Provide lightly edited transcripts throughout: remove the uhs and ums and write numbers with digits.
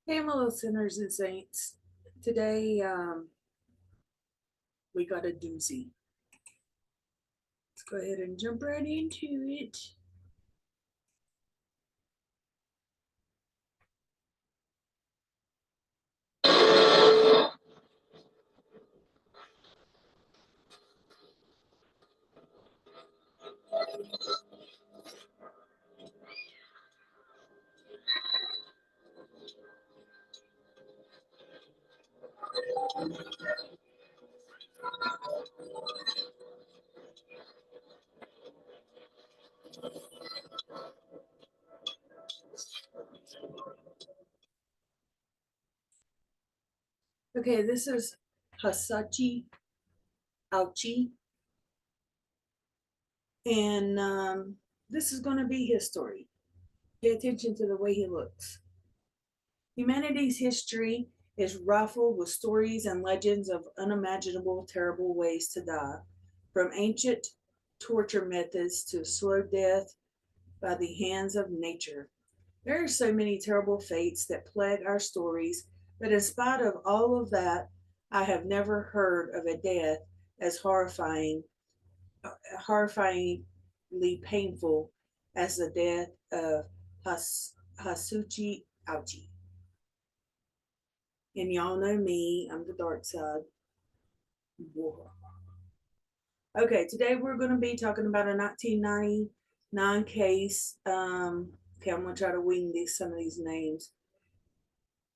Hey, my little sinners and saints. Today, we got a doozy. Let's go ahead and jump right into it. Okay, this is Hasachi Auchi, and this is going to be his story. Pay attention to the way he looks. Humanity's history is rifled with stories and legends of unimaginable, terrible ways to die, from ancient torture methods to slow death by the hands of nature. There are so many terrible fates that plague our stories, but in spite of all of that, I have never heard of a death as horrifyingly painful as the death of Hasuchi Auchi. And y'all know me, I'm the dark side. Okay, today we're going to be talking about a 1999 case. Okay, I'm going to try to wing some of these names.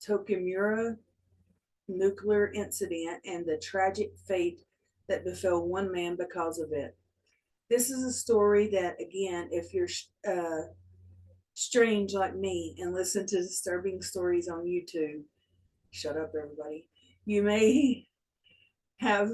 Tokaimura nuclear incident and the tragic fate that befell one man because of it. This is a story that, again, if you're strange like me and listen to disturbing stories on YouTube, shut up, everybody, you may have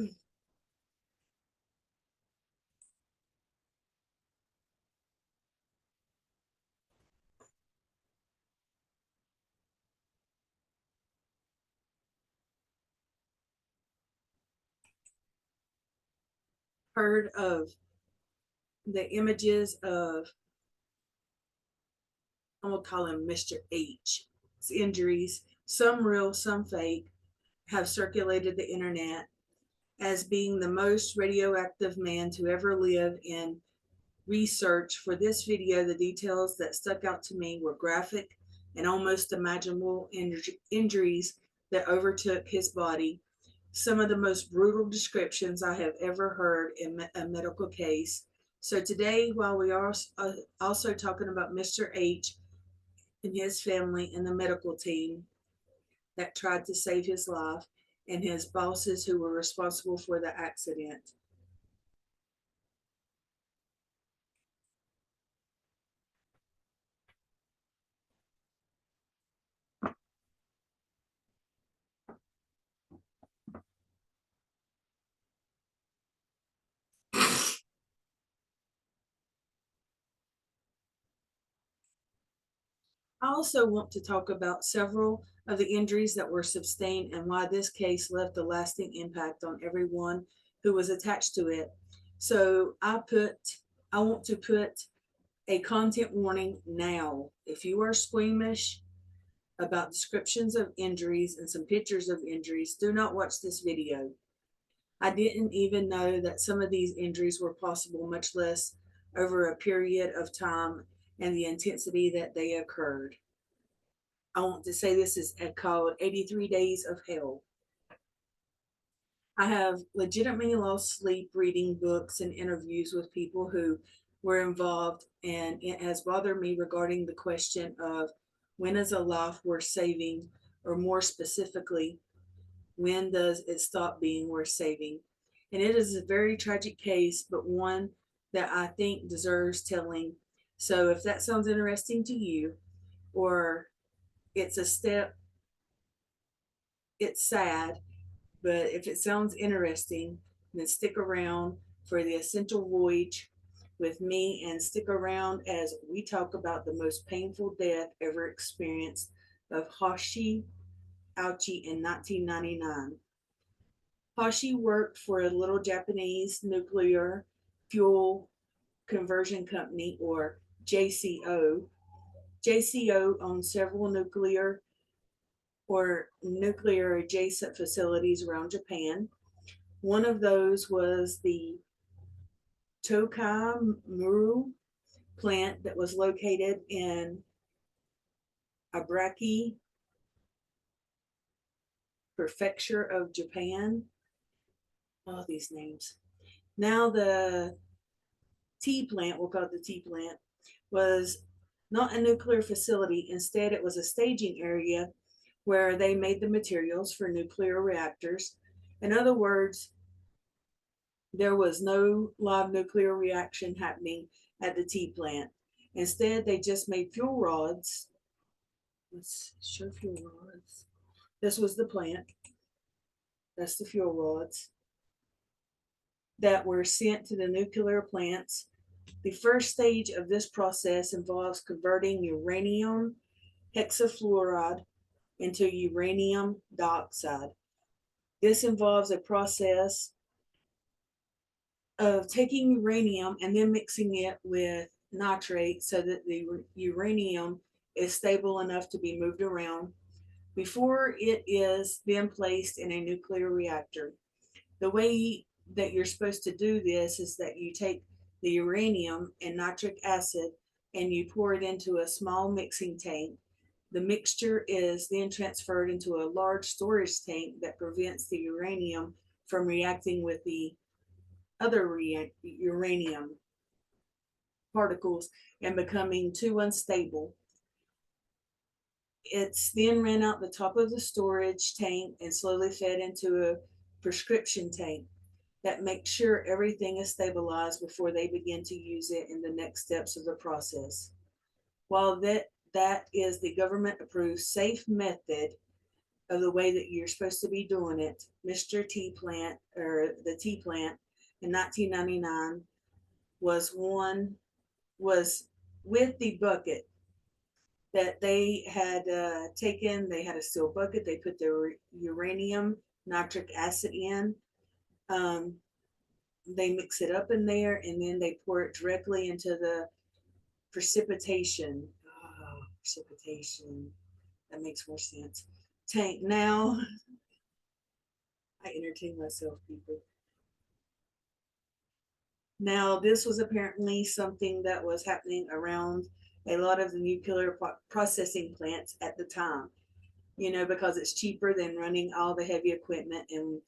heard of the images of, I'm going to call him Mr. H. His injuries, some real, some fake, have circulated the internet as being the most radioactive man to ever live. In research for this video, the details that stuck out to me were graphic and almost imaginable injuries that overtook his body. Some of the most brutal descriptions I have ever heard in a medical case. So today, while we are also talking about Mr. H and his family and the medical team that tried to save his life, and his bosses who were responsible for the accident. I also want to talk about several of the injuries that were sustained and why this case left a lasting impact on everyone who was attached to it. So I want to put a content warning now. If you are squeamish about descriptions of injuries and some pictures of injuries, do not watch this video. I didn't even know that some of these injuries were possible, much less over a period of time and the intensity that they occurred. I want to say this is called 83 Days of Hell. I have legitimately lost sleep reading books and interviews with people who were involved, and it has bothered me regarding the question of when is a life worth saving, or more specifically, when does it stop being worth saving? And it is a very tragic case, but one that I think deserves telling. So if that sounds interesting to you, or it's a step, it's sad, but if it sounds interesting, then stick around for the essential voyage with me and stick around as we talk about the most painful death ever experienced of Hoshi Auchi in 1999. Hoshi worked for a little Japanese nuclear fuel conversion company, or JCO. JCO owned several nuclear or nuclear adjacent facilities around Japan. One of those was the Tokaimura plant that was located in Ibaraki Prefecture of Japan. All these names. Now the tea plant, we'll call it the tea plant, was not a nuclear facility. Instead, it was a staging area where they made the materials for nuclear reactors. In other words, there was no live nuclear reaction happening at the tea plant. Instead, they just made fuel rods. Let's show fuel rods. This was the plant. That's the fuel rods that were sent to the nuclear plants. The first stage of this process involves converting uranium hexafluoride into uranium dioxide. This involves a process of taking uranium and then mixing it with nitrate so that the uranium is stable enough to be moved around before it is then placed in a nuclear reactor. The way that you're supposed to do this is that you take the uranium and nitric acid and you pour it into a small mixing tank. The mixture is then transferred into a large storage tank that prevents the uranium from reacting with the other uranium particles and becoming too unstable. It's then ran out the top of the storage tank and slowly fed into a prescription tank that makes sure everything is stabilized before they begin to use it in the next steps of the process. While that is the government approved safe method of the way that you're supposed to be doing it, Mr. Tea Plant or the tea plant in 1999 was with the bucket that they had taken. They had a steel bucket. They put the uranium nitric acid in. Um, they mix it up in there, and then they pour it directly into the precipitation. Oh, precipitation. That makes more sense. Tank. Now, I entertain myself, people. Now, this was apparently something that was happening around a lot of the nuclear processing plants at the time, because it's cheaper than running all the heavy equipment and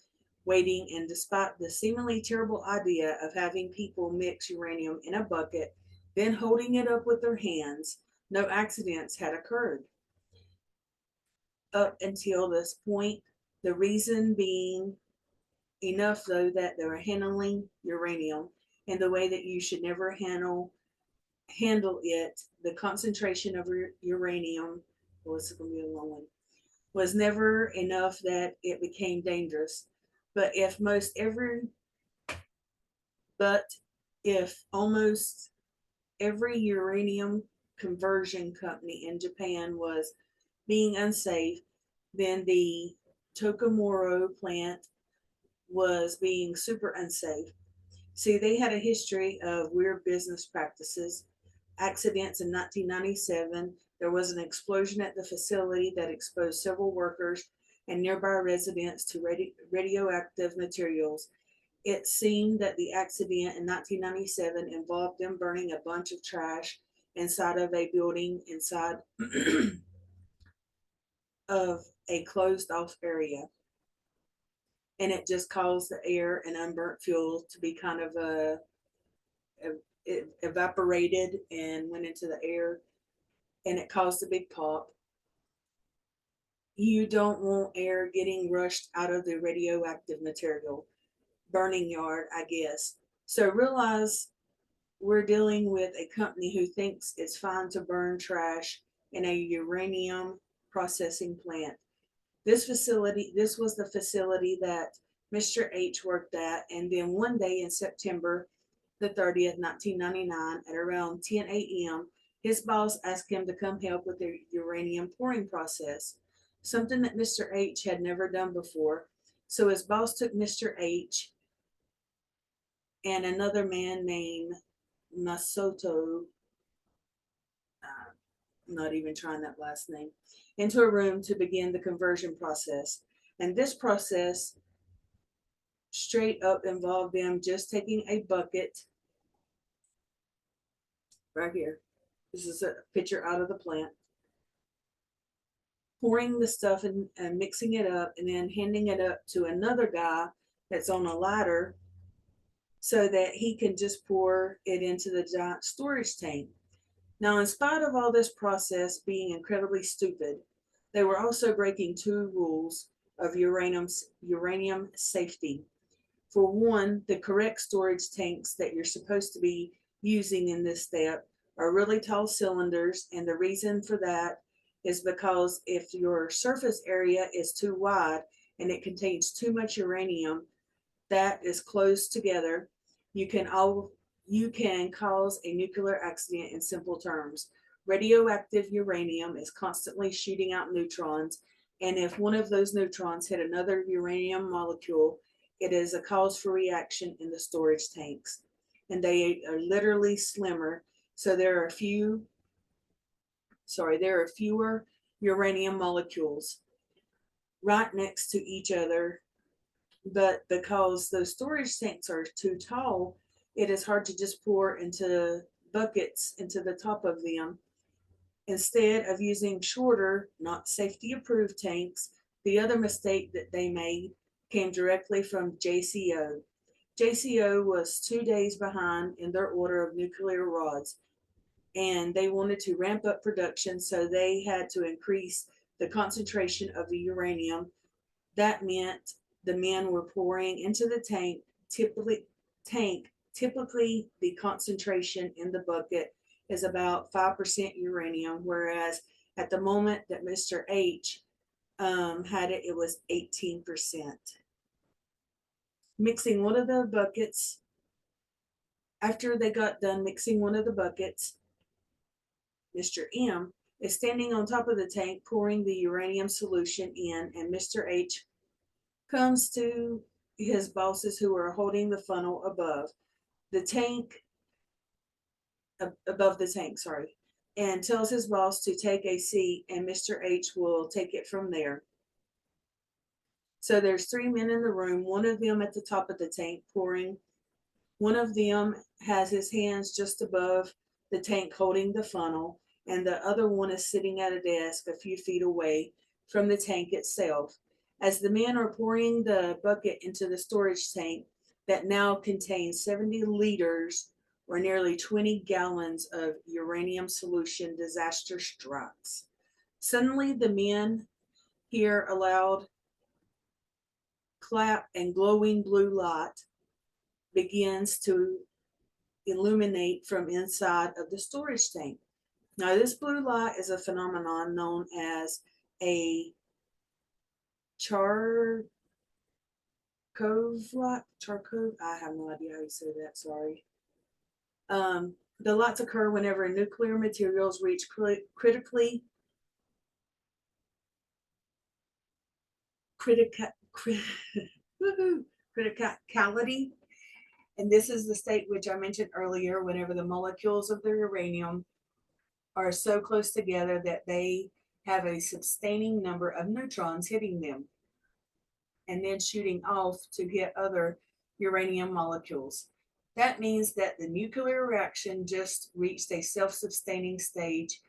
waiting. And despite the seemingly terrible idea of having people mix uranium in a bucket, then holding it up with their hands, no accidents had occurred up until this point. The reason being enough, though, that they were handling uranium in the way that you should never handle it. The concentration of uranium, well, it's going to be a long one, was never enough that it became dangerous. But but if almost every uranium conversion company in Japan was being unsafe, then the Tokaimura plant was being super unsafe. See, they had a history of weird business practices, accidents in 1997. There was an explosion at the facility that exposed several workers and nearby residents to radioactive materials. It seemed that the accident in 1997 involved them burning a bunch of trash inside of a building inside of a closed off area. And it just caused the air and unburnt fuel to be kind of it evaporated and went into the air, and it caused a big pop. You don't want air getting rushed out of the radioactive material. Burning yard, I guess. So realize we're dealing with a company who thinks it's fine to burn trash in a uranium processing plant. This was the facility that Mr. H worked at, and then one day in September the 30th, 1999, at around 10 a.m., his boss asked him to come help with the uranium pouring process, something that Mr. H had never done before. So his boss took Mr. H and another man named Masato, not even trying that last name, into a room to begin the conversion process. And this process straight up involved them just taking a bucket right here. This is a picture out of the plant, pouring the stuff and mixing it up, and then handing it up to another guy that's on a ladder so that he can just pour it into the giant storage tank. Now, in spite of all this process being incredibly stupid, they were also breaking two rules of uranium safety. For one, the correct storage tanks that you're supposed to be using in this step are really tall cylinders, and the reason for that is because if your surface area is too wide and it contains too much uranium that is close together, you can cause a nuclear accident. In simple terms, radioactive uranium is constantly shooting out neutrons, and if one of those neutrons hit another uranium molecule, it is a cause for reaction in the storage tanks. And they are literally slimmer, so there are fewer uranium molecules right next to each other, but because those storage tanks are too tall, it is hard to just pour into buckets into the top of them. Instead of using shorter, not safety approved tanks, the other mistake that they made came directly from JCO. JCO was 2 days behind in their order of nuclear rods, and they wanted to ramp up production, so they had to increase the concentration of the uranium. That meant the men were pouring into the typically the concentration in the bucket is about 5% uranium, whereas at the moment that Mr. H had it, it was 18%. Mixing one of the buckets, after they got done mixing one of the buckets, Mr. M is standing on top of the tank pouring the uranium solution in, and Mr. H comes to his bosses who are holding the funnel above the tank, sorry, and tells his boss to take a seat, and Mr. H will take it from there. So there's three men in the room, one of them at the top of the tank pouring. One of them has his hands just above the tank holding the funnel, and the other one is sitting at a desk a few feet away from the tank itself. As the men are pouring the bucket into the storage tank that now contains 70 liters or nearly 20 gallons of uranium solution, disaster strikes. Suddenly, the men hear a loud clap, and glowing blue light begins to illuminate from inside of the storage tank. Now, this blue light is a phenomenon known as a Charkov light. Charkov? I have no idea how you say that, sorry. The lights occur whenever nuclear materials reach criticality, and this is the state which I mentioned earlier, whenever the molecules of the uranium are so close together that they have a sustaining number of neutrons hitting them and then shooting off to hit other uranium molecules. That means that the nuclear reaction just reached a self-sustaining stage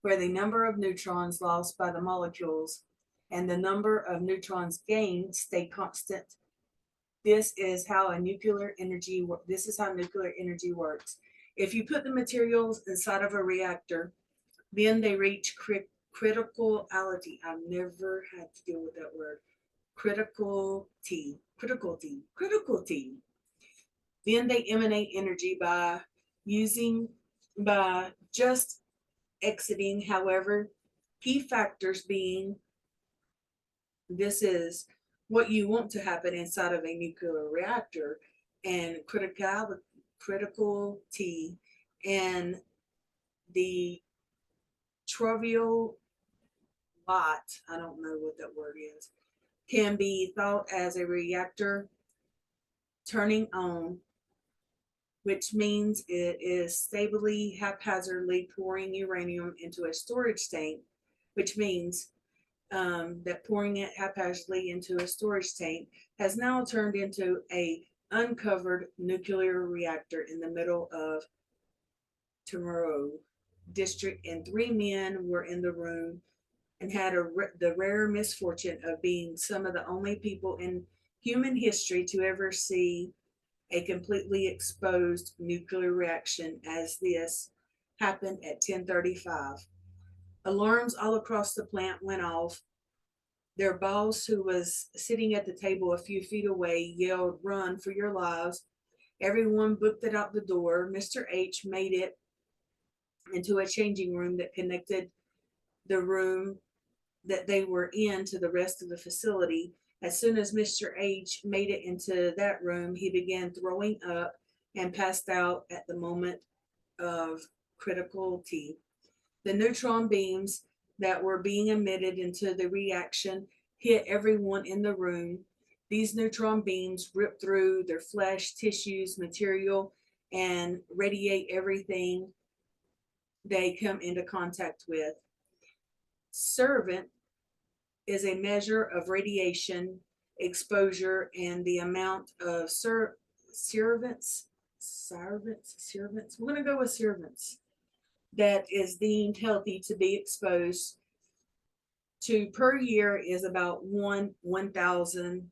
where the number of neutrons lost by the molecules and the number of neutrons gained stay constant. This is how nuclear energy works. If you put the materials inside of a reactor, then they reach criticality. I've never had to deal with that word. Criticality. Then they emanate energy by just exiting. However, key factors being this is what you want to happen inside of a nuclear reactor, and critical T and the trivial light, I don't know what that word is, can be thought as a reactor turning on which means it is stably, haphazardly pouring uranium into a storage tank, which means that pouring it haphazardly into a storage tank has now turned into a uncovered nuclear reactor in the middle of Tokaimura district, and three men were in the room and had the rare misfortune of being some of the only people in human history to ever see a completely exposed nuclear reaction as this happened at 10:35. Alarms all across the plant went off. Their boss, who was sitting at the table a few feet away, yelled, "Run for your lives." Everyone booked it out the door. Mr. H made it into a changing room that connected the room that they were in to the rest of the facility. As soon as Mr. H made it into that room, he began throwing up and passed out at the moment of critical T. The neutron beams that were being emitted into the reaction hit everyone in the room. These neutron beams rip through their flesh, tissues, material, and radiate everything they come into contact with. Servant is a measure of radiation exposure and the amount of servants. We're going to go with servants that is deemed healthy to be exposed to per year is about 1,000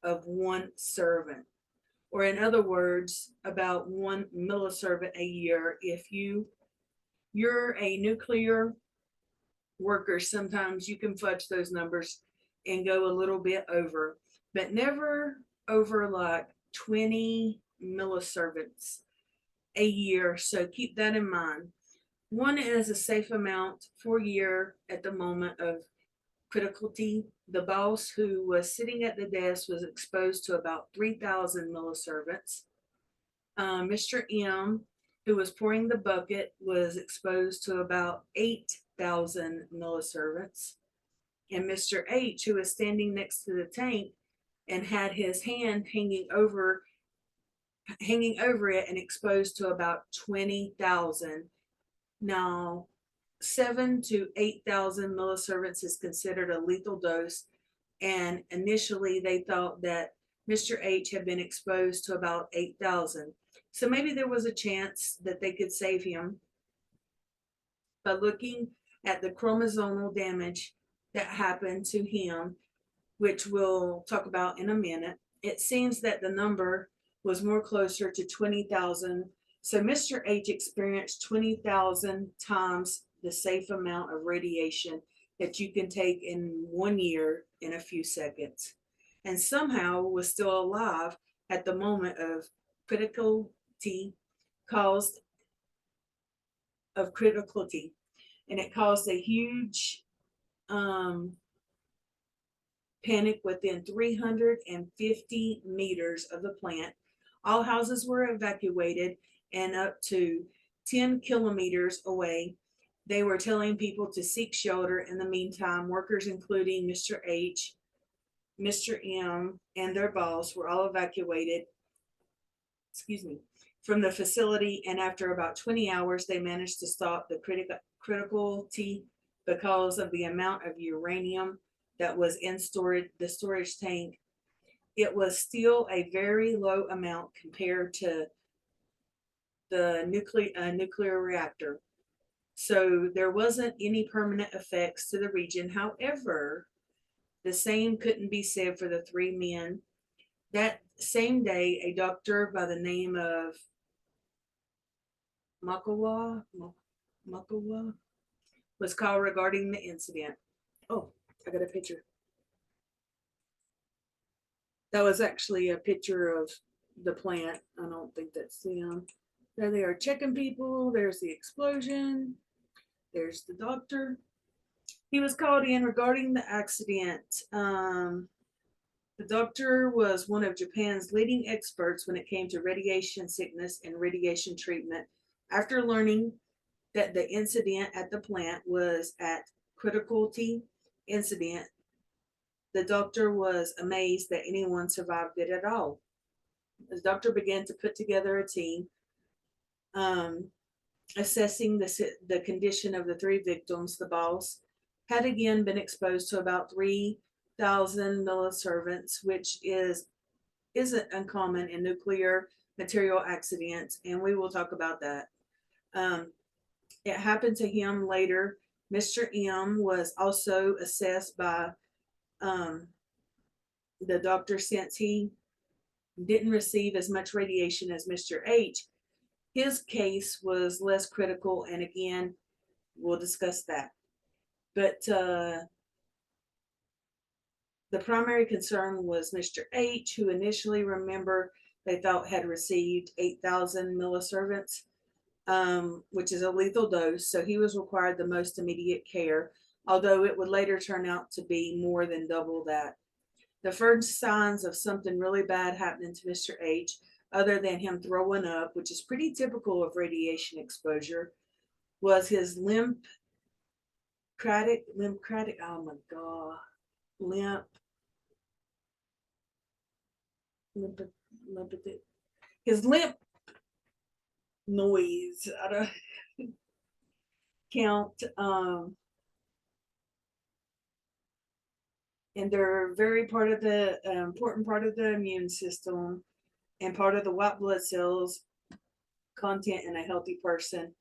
of one servant, or in other words, about 1 milliservant a year. If you're a nuclear worker, sometimes you can fudge those numbers and go a little bit over, but never over like 20 milliservants a year. So keep that in mind. One is a safe amount for year at the moment of criticality. The boss who was sitting at the desk was exposed to about 3,000 milliservants. Mr. M, who was pouring the bucket, was exposed to about 8,000 milliservants. And Mr. H, who was standing next to the tank and had his hand hanging over it and exposed to about 20,000. Now, 7 to 8,000 milliservants is considered a lethal dose, and initially they thought that Mr. H had been exposed to about 8,000. So maybe there was a chance that they could save him by looking at the chromosomal damage that happened to him, which we'll talk about in a minute. It seems that the number was more closer to 20,000. So Mr. H experienced 20,000 times the safe amount of radiation that you can take in 1 year in a few seconds, and somehow was still alive at the moment of critical T caused of critical T. And it caused a huge panic within 350 meters of the plant. All houses were evacuated, and up to 10 kilometers away, they were telling people to seek shelter. In the meantime, workers, including Mr. H, Mr. M, and their boss, were all evacuated, from the facility. And after about 20 hours, they managed to stop the critical T because of the amount of uranium that was in the storage tank. It was still a very low amount compared to the nuclear reactor. So there wasn't any permanent effects to the region. However, the same couldn't be said for the three men. That same day, a doctor by the name of Makawa was called regarding the incident. Oh, I got a picture. That was actually a picture of the plant. I don't think that's them. There they are checking people. There's the explosion. There's the doctor. He was called in regarding the accident. The doctor was one of Japan's leading experts when it came to radiation sickness and radiation treatment. After learning that the incident at the plant was at critical T incident, the doctor was amazed that anyone survived it at all. The doctor began to put together a team Assessing the condition of the three victims, the boss had again been exposed to about 3,000 milliservants, which isn't uncommon in nuclear material accidents, and we will talk about that. Um, it happened to him later. Mr. M was also assessed by um, the doctor since he didn't receive as much radiation as Mr. H. His case was less critical, and again, we'll discuss that. But the primary concern was Mr. H, who initially, remember, they thought had received 8,000 milliservants, which is a lethal dose. So he was required the most immediate care, although it would later turn out to be more than double that. The first signs of something really bad happening to Mr. H, other than him throwing up, which is pretty typical of radiation exposure, was his lymphatic, oh my God, lymph, lymph, lymphatic, his lymph noise, I don't count, and they're very part of the important part of the immune system and part of the white blood cells content in a healthy person.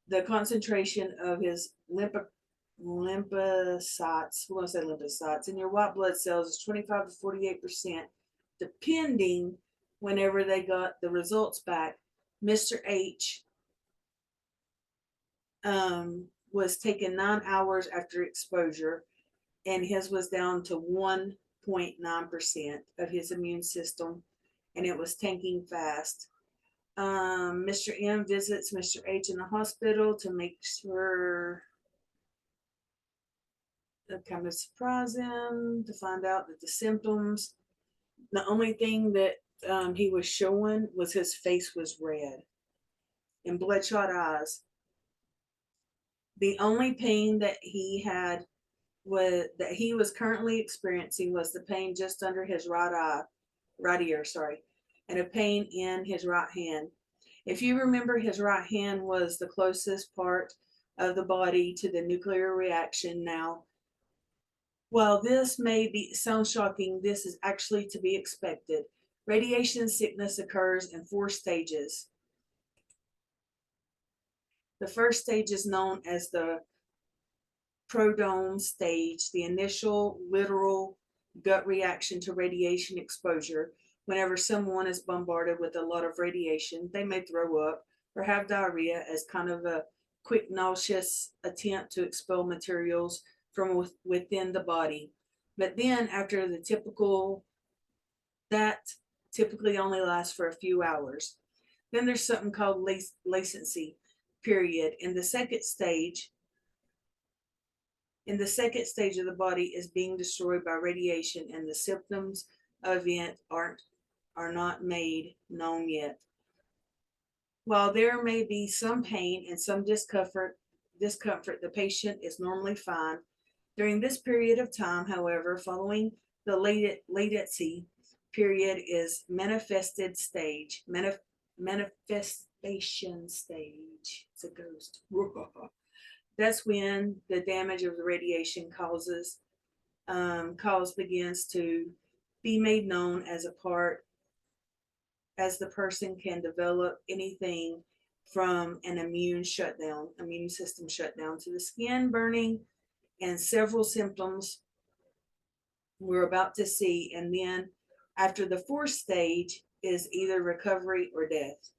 The concentration of his lymphocytes, we're going to say lymphocytes, in your white blood cells is 25 to 48%, depending whenever they got the results back. Mr. H was taken 9 hours after exposure, and his was down to 1.9% of his immune system, and it was tanking fast. Mr. M visits Mr. H in the hospital to make sure, it kind of surprised him to find out that the symptoms, the only thing that he was showing was his face was red and bloodshot eyes. The only pain that he had that he was currently experiencing was the pain just under his right ear, and a pain in his right hand. If you remember, his right hand was the closest part of the body to the nuclear reaction. Now, while this may sound shocking, this is actually to be expected. Radiation sickness occurs in 4 stages. The first stage is known as the prodrome stage, the initial literal gut reaction to radiation exposure. Whenever someone is bombarded with a lot of radiation, they may throw up or have diarrhea as kind of a quick nauseous attempt to expel materials from within the body. But then after that typically only lasts for a few hours. Then there's something called latency period. In the second stage of the body is being destroyed by radiation, and the symptoms of it are not made known yet. While there may be some pain and some discomfort, the patient is normally fine. During this period of time, however, following the latency period is manifestation stage. It's a ghost. That's when the damage of the radiation cause begins to be made known as the person can develop anything from an immune system shutdown, to the skin burning and several symptoms we're about to see. And then after the fourth stage is either recovery or death.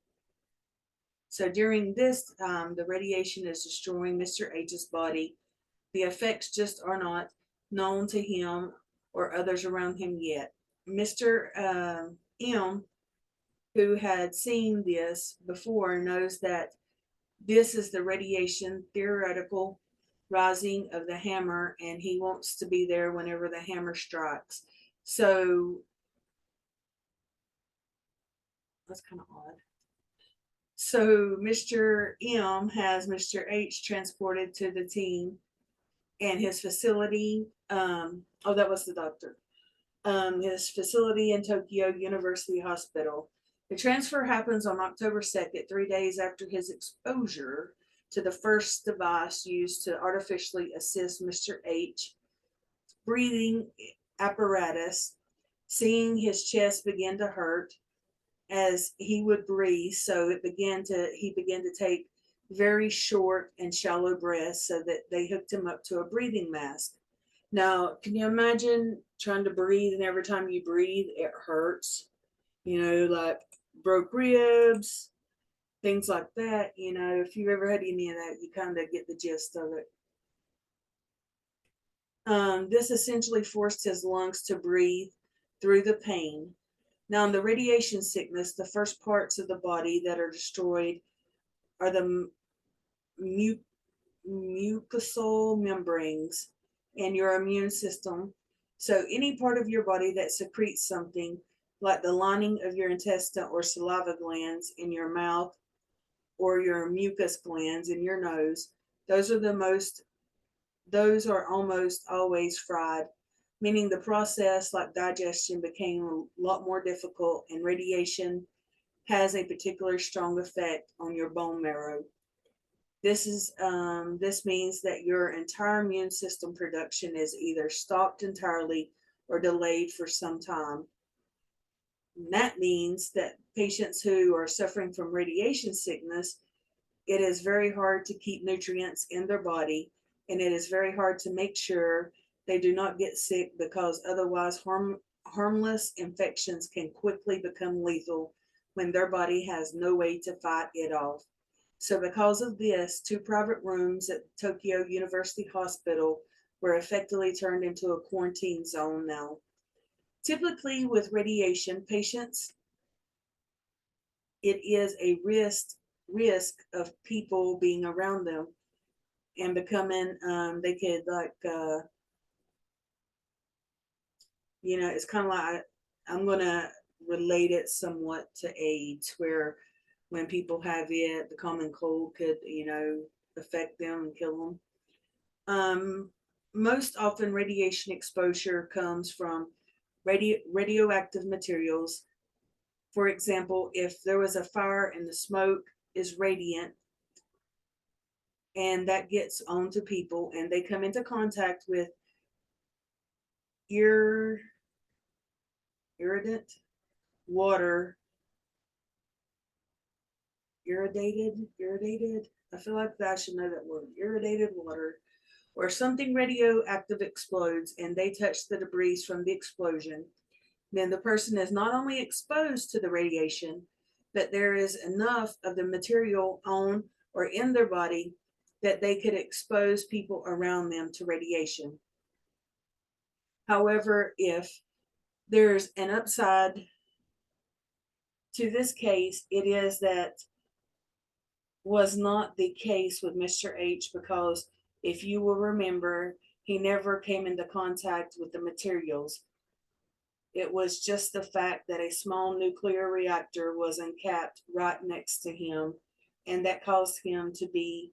So during this time, the radiation is destroying Mr. H's body. The effects just are not known to him or others around him yet. Mr. M, who had seen this before, knows that this is the radiation theoretical rising of the hammer, and he wants to be there whenever the hammer strikes. So that's kind of odd. So Mr. M has Mr. H transported to the team and his facility. That was the doctor. His facility in Tokyo University Hospital. The transfer happens on October 2nd, 3 days after his exposure to the first device used to artificially assist Mr. H breathing apparatus, seeing his chest begin to hurt as he would breathe. So he began to take very short and shallow breaths so that they hooked him up to a breathing mask. Now, can you imagine trying to breathe and every time you breathe, it hurts? Like broke ribs, things like that. If you've ever had any of that, you kind of get the gist of it. This essentially forced his lungs to breathe through the pain. Now, in the radiation sickness, the first parts of the body that are destroyed are the mucosal membranes and your immune system. So, any part of your body that secretes something, like the lining of your intestine or saliva glands in your mouth or your mucus glands in your nose, those are almost always fried, meaning the process, like digestion, became a lot more difficult, and radiation has a particular strong effect on your bone marrow. This means that your entire immune system production is either stopped entirely or delayed for some time. And that means that patients who are suffering from radiation sickness, it is very hard to keep nutrients in their body, and it is very hard to make sure they do not get sick, because otherwise harmless infections can quickly become lethal when their body has no way to fight it off. So because of this, 2 private rooms at Tokyo University Hospital were effectively turned into a quarantine zone now. Typically with radiation patients, it is a risk of people being around them and becoming, they could it's kind of like, I'm going to relate it somewhat to AIDS, where when people have it, the common cold could, affect them and kill them. Most often radiation exposure comes from radioactive materials. For example, if there was a fire and the smoke is radiant and that gets onto people and they come into contact with irradiant water, irradiated, I feel like I should know that word, irradiated water, or something radioactive explodes and they touch the debris from the explosion, then the person is not only exposed to the radiation, but there is enough of the material on or in their body that they could expose people around them to radiation. However, if there's an upside to this case, it is that was not the case with Mr. H, because if you will remember, he never came into contact with the materials. It was just the fact that a small nuclear reactor was uncapped right next to him, and that caused him to be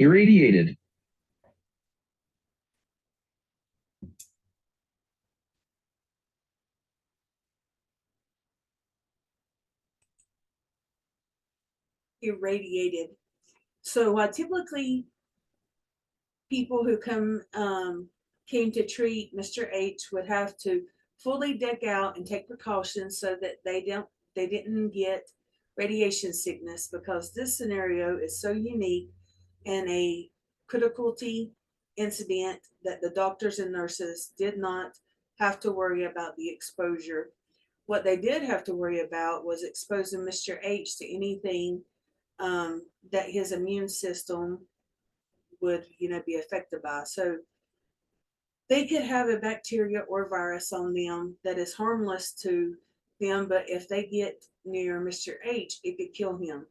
irradiated. irradiated. So typically people who came to treat Mr. H would have to fully deck out and take precautions so that they didn't get radiation sickness, because this scenario is so unique and a criticality incident that the doctors and nurses did not have to worry about the exposure. What they did have to worry about was exposing Mr. H to anything that his immune system would, be affected by. So they could have a bacteria or virus on them that is harmless to them, but if they get near Mr. H, it could kill him.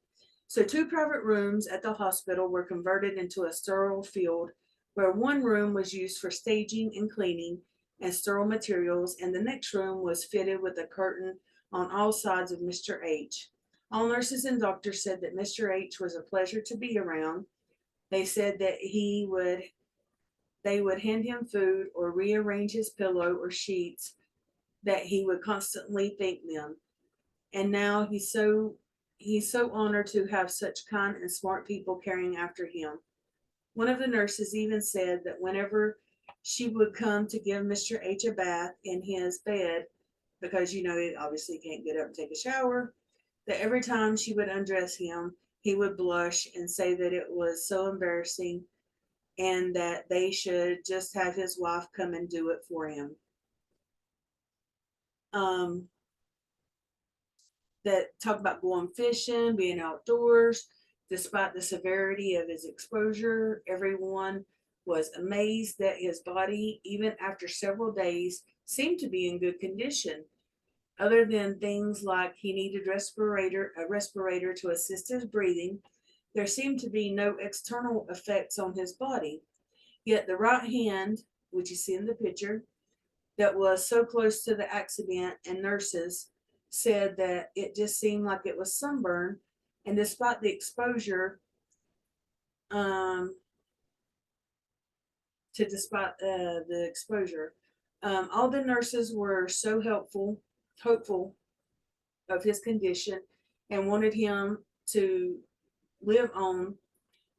So, two private rooms at the hospital were converted into a sterile field where one room was used for staging and cleaning and sterile materials, and the next room was fitted with a curtain on all sides of Mr. H. All nurses and doctors said that Mr. H was a pleasure to be around. They said that they would hand him food or rearrange his pillow or sheets, that he would constantly thank them. And now he's so honored to have such kind and smart people caring after him. One of the nurses even said that whenever she would come to give Mr. H a bath in his bed, because he obviously can't get up and take a shower, that every time she would undress him, he would blush and say that it was so embarrassing and that they should just have his wife come and do it for him. Um, that talk about going fishing, being outdoors. Despite the severity of his exposure, everyone was amazed that his body, even after several days, seemed to be in good condition. Other than things like he needed a respirator to assist his breathing, there seemed to be no external effects on his body. Yet the right hand, which you see in the picture, that was so close to the accident, and nurses said that it just seemed like it was sunburn. And despite the exposure, um, the exposure, all the nurses were so hopeful of his condition, and wanted him to live on.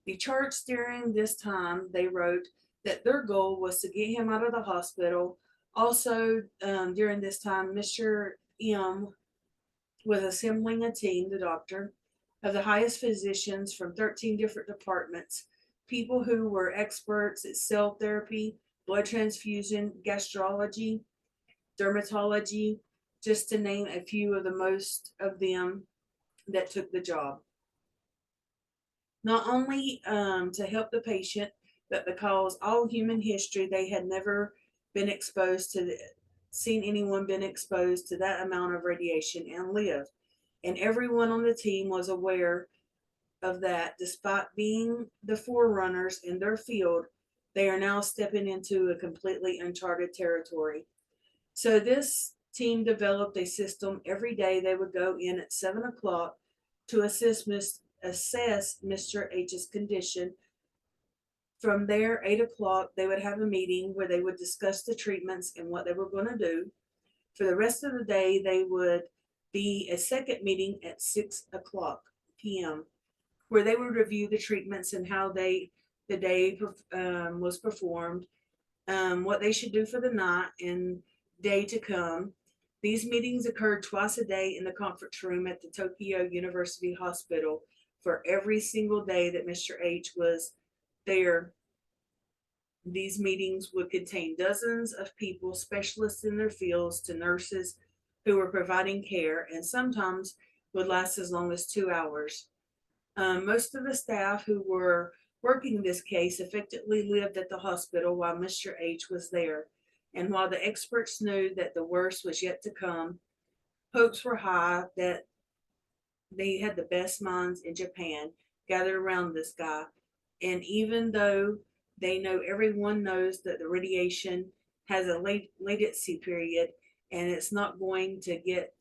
The charts during this time, they wrote that their goal was to get him out of the hospital. Also, during this time, Mr. M was assembling a team, the doctor, of the highest physicians from 13 different departments, people who were experts at cell therapy, blood transfusion, gastrology, dermatology, just to name a few of the most of them that took the job. Not only to help the patient, but because all human history they had never been exposed to seen anyone been exposed to that amount of radiation and live. And everyone on the team was aware of that. Despite being the forerunners in their field, they are now stepping into a completely uncharted territory. So this team developed a system. Every day they would go in at 7 o'clock to assess Mr. H's condition. From there, 8 o'clock, they would have a meeting where they would discuss the treatments and what they were going to do. For the rest of the day, they would be a second meeting at 6 o'clock p.m., where they would review the treatments and how the day was performed, what they should do for the night and day to come. These meetings occurred twice a day in the conference room at the Tokyo University Hospital for every single day that Mr. H was there. These meetings would contain dozens of people, specialists in their fields, to nurses who were providing care, and sometimes would last as long as 2 hours. Most of the staff who were working this case effectively lived at the hospital while Mr. H was there. And while the experts knew that the worst was yet to come, hopes were high that they had the best minds in Japan gathered around this guy. And even though they know everyone knows that the radiation has a latency period and it's not going to get,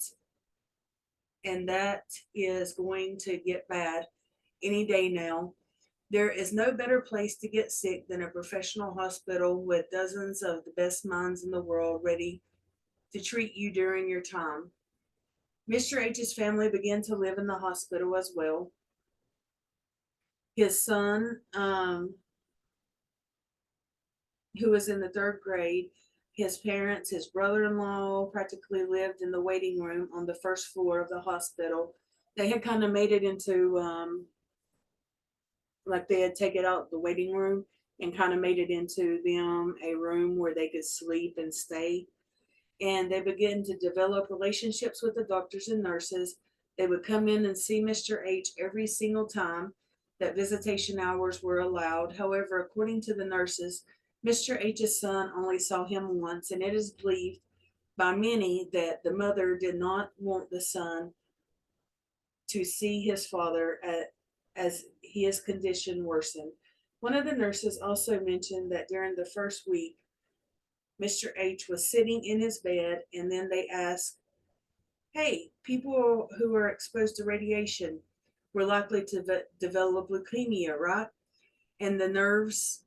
and that is going to get bad any day now, there is no better place to get sick than a professional hospital with dozens of the best minds in the world ready to treat you during your time. Mr. H's family began to live in the hospital as well. His son, who was in the third grade, his parents, his brother in law practically lived in the waiting room on the first floor of the hospital. They had kind of made it into, like they had taken out the waiting room and kind of made it into them a room where they could sleep and stay. and they began to develop relationships with the doctors and nurses. They would come in and see Mr. H every single time that visitation hours were allowed. However, according to the nurses, Mr. H's son only saw him once, and it is believed by many that the mother did not want the son to see his father as his condition worsened. One of the nurses also mentioned that during the first week, Mr. H was sitting in his bed, and then they asked, hey, people who are exposed to radiation were likely to develop leukemia, right? And the nurses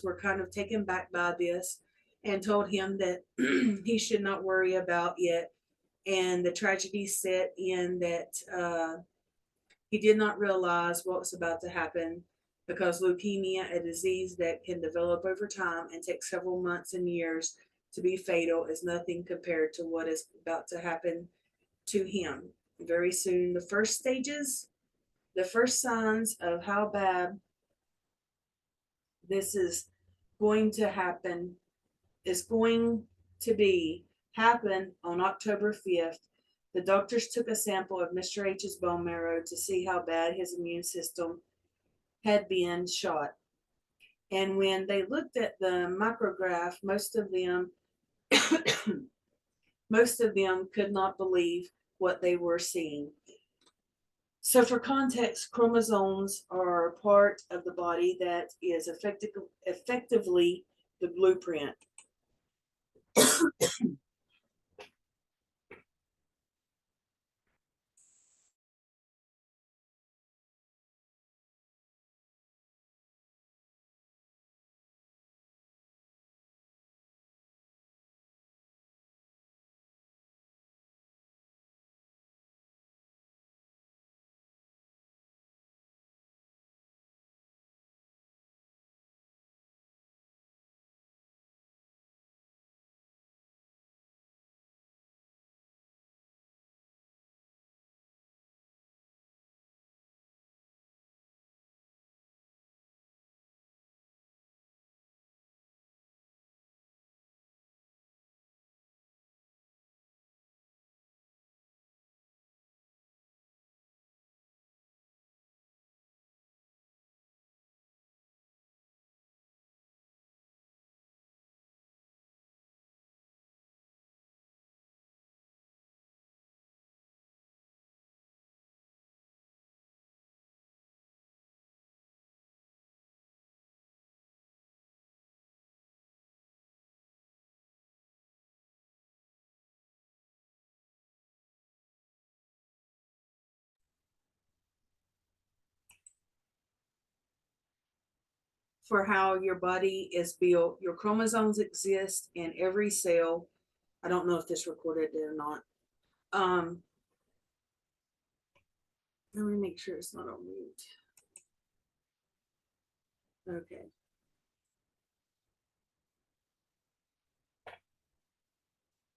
were kind of taken back by this and told him that he should not worry about it. And the tragedy set in that he did not realize what was about to happen, because leukemia, a disease that can develop over time and take several months and years to be fatal, is nothing compared to what is about to happen to him. Very soon, the first signs of how bad this is going to happen is going to be happen on October 5th. The doctors took a sample of Mr. H's bone marrow to see how bad his immune system had been shot. And when they looked at the micrograph, most of them could not believe what they were seeing. So, for context, chromosomes are a part of the body that is effectively the blueprint. For how your body is built, your chromosomes exist in every cell. I don't know if this recorded it or not. Let me make sure it's not on mute. Okay.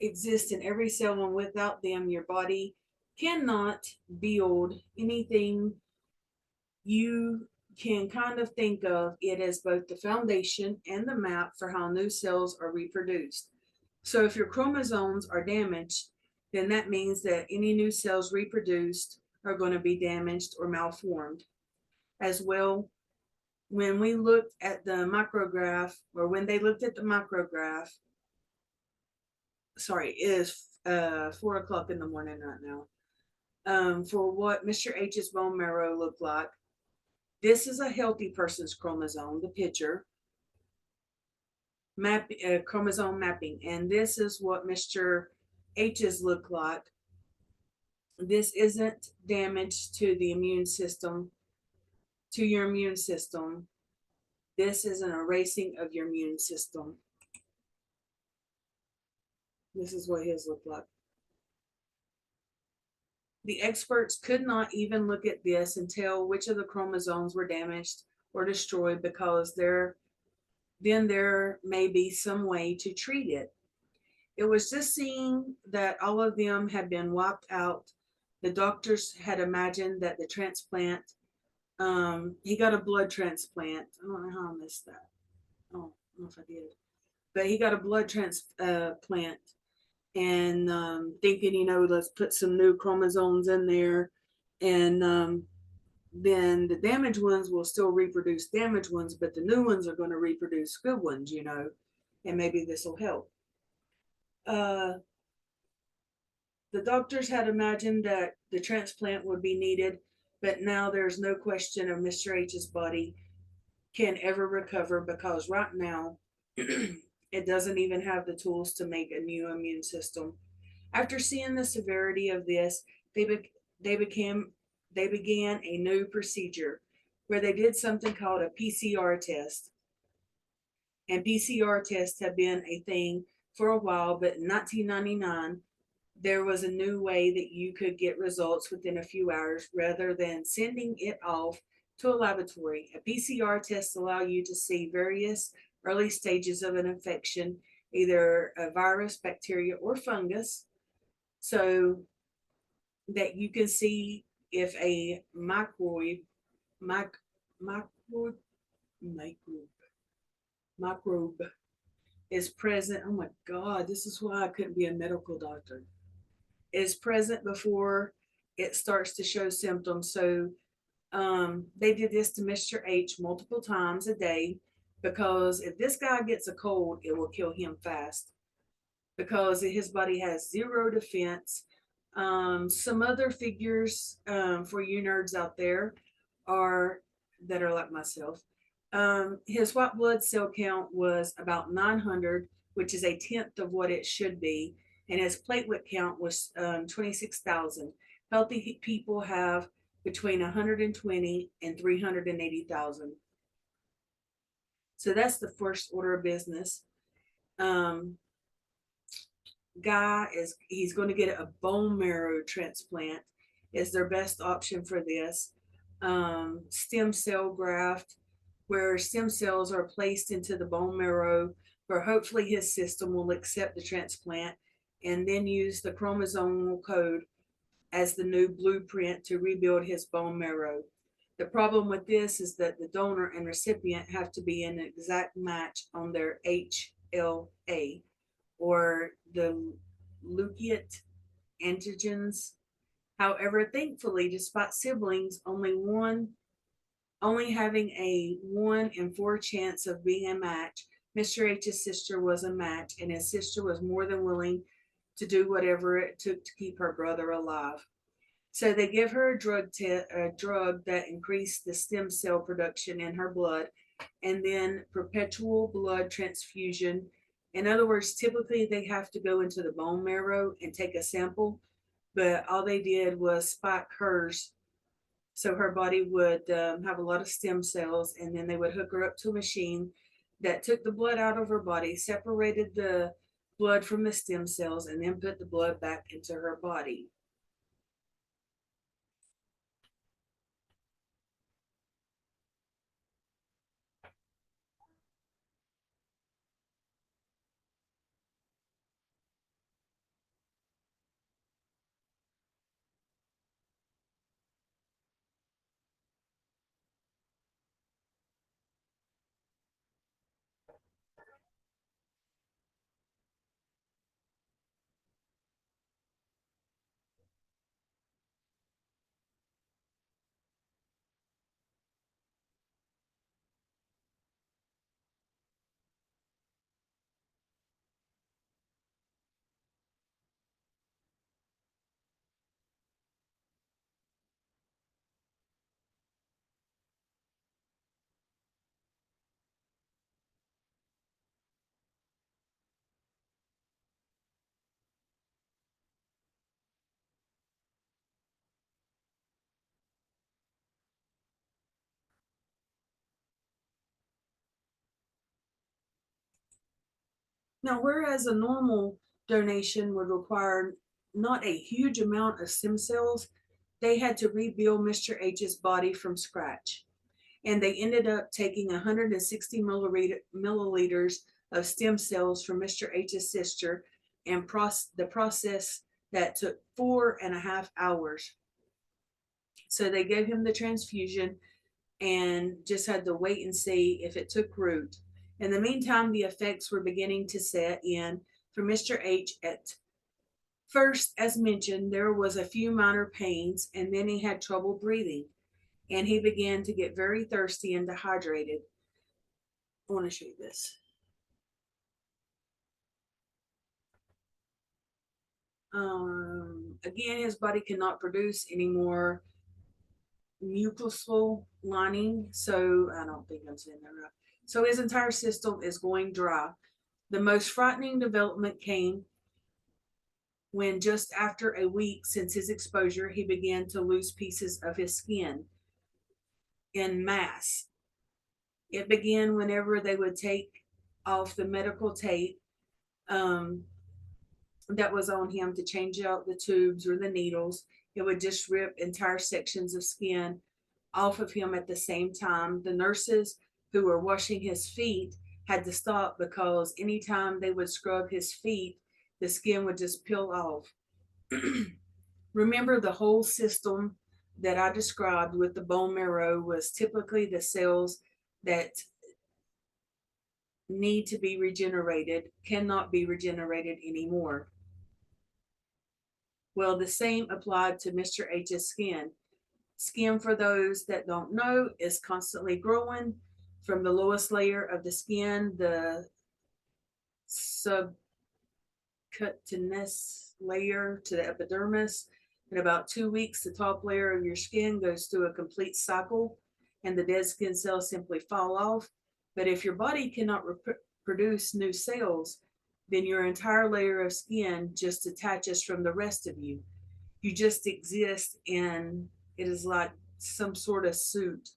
Exist in every cell, and without them, your body cannot build anything. You can kind of think of it as both the foundation and the map for how new cells are reproduced. So if your chromosomes are damaged, then that means that any new cells reproduced are going to be damaged or malformed. As well, when we looked at the micrograph, or when they looked at the micrograph, sorry, it is 4 o'clock in the morning right now. For what Mr. H's bone marrow looked like, this is a healthy person's chromosome, the picture, chromosome mapping, and this is what Mr. H's look like. This isn't damage to the immune system, to your immune system. This is an erasing of your immune system. This is what his looked like. The experts could not even look at this and tell which of the chromosomes were damaged or destroyed, because there may be some way to treat it. It was just seeing that all of them had been wiped out. The doctors had imagined that the transplant, he got a blood transplant. I don't know how I missed that. Oh, I don't know if I did. but he got a blood transplant and thinking, let's put some new chromosomes in there, and then the damaged ones will still reproduce damaged ones, but the new ones are going to reproduce good ones, and maybe this will help. Uh, the doctors had imagined that the transplant would be needed, but now there's no question of Mr. H's body can ever recover because right now it doesn't even have the tools to make a new immune system. After seeing the severity of this, they, be- they, became, they began a new procedure where they did something called a PCR test. And PCR tests have been a thing for a while, but in 1999, there was a new way that you could get results within a few hours rather than sending it off to a laboratory. A PCR test allows you to see various early stages of an infection, either a virus, bacteria, or fungus, so that you can see if a mic, microbe, microbe, microbe is present. Oh my God, this is why I couldn't be a medical doctor. Is present before it starts to show symptoms. So they did this to Mr. H multiple times a day because if this guy gets a cold, it will kill him fast because his body has zero defense. Some other figures for you nerds out there are that are like myself. His white blood cell count was about 900, which is a tenth of what it should be, and his platelet count was 26,000. Healthy people have between 120 and 380,000. So that's the first order of business. Um, Guy is he's going to get a bone marrow transplant is their best option for this. Stem cell graft, where stem cells are placed into the bone marrow, where hopefully his system will accept the transplant and then use the chromosomal code as the new blueprint to rebuild his bone marrow. The problem with this is that the donor and recipient have to be in an exact match on their HLA, or the leukocyte antigens. However, thankfully, despite siblings only having a 1 in 4 chance of being a match, Mr. H's sister was a match, and his sister was more than willing to do whatever it took to keep her brother alive. So they give her a drug that increased the stem cell production in her blood, and then perpetual blood transfusion. In other words, typically they have to go into the bone marrow and take a sample, but all they did was spike hers. So her body would have a lot of stem cells, and then they would hook her up to a machine that took the blood out of her body, separated the blood from the stem cells, and then put the blood back into her body. Now, whereas a normal donation would require not a huge amount of stem cells, they had to rebuild Mr. H's body from scratch. And they ended up taking 160 milliliters of stem cells from Mr. H's sister, and the process that took 4.5 hours. So they gave him the transfusion and just had to wait and see if it took root. In the meantime, the effects were beginning to set in for Mr. H. At first, as mentioned, there was a few minor pains, and then he had trouble breathing, and he began to get very thirsty and dehydrated. I want to show you this. Again, his body cannot produce any more mucosal lining, so I don't think I'm saying that right. So his entire system is going dry. The most frightening development came when, just after a week since his exposure, he began to lose pieces of his skin in mass. It began whenever they would take off the medical tape um, that was on him to change out the tubes or the needles. It would just rip entire sections of skin off of him at the same time. The nurses who were washing his feet had to stop because anytime they would scrub his feet, the skin would just peel off. Remember, the whole system that I described with the bone marrow was typically the cells that need to be regenerated cannot be regenerated anymore. Well, the same applied to Mr. H's skin. Skin, for those that don't know, is constantly growing from the lowest layer of the skin, the subcutaneous layer, to the epidermis. In about 2 weeks, the top layer of your skin goes through a complete cycle and the dead skin cells simply fall off. But if your body cannot produce new cells, then your entire layer of skin just detaches from the rest of you. You just exist, and it is like some sort of suit.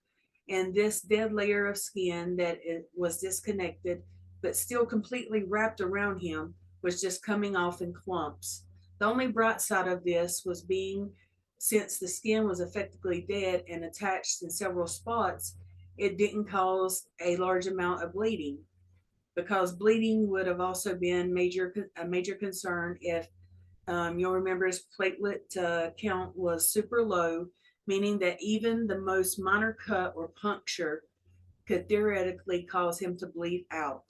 And this dead layer of skin that it was disconnected but still completely wrapped around him was just coming off in clumps. The only bright side of this was being, since the skin was effectively dead and attached in several spots, it didn't cause a large amount of bleeding, because bleeding would have also been a major concern if you'll remember his platelet count was super low, meaning that even the most minor cut or puncture could theoretically cause him to bleed out.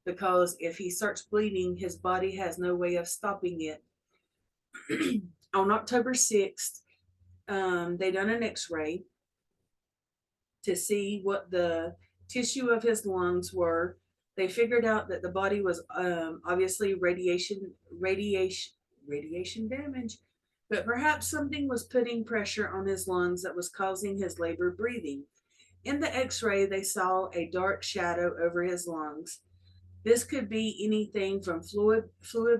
Because if he starts bleeding, his body has no way of stopping it. On October 6th, they done an x-ray to see what the tissue of his lungs were. They figured out that the body was obviously radiation damage, but perhaps something was putting pressure on his lungs that was causing his labored breathing. In the x-ray, they saw a dark shadow over his lungs. This could be anything from fluid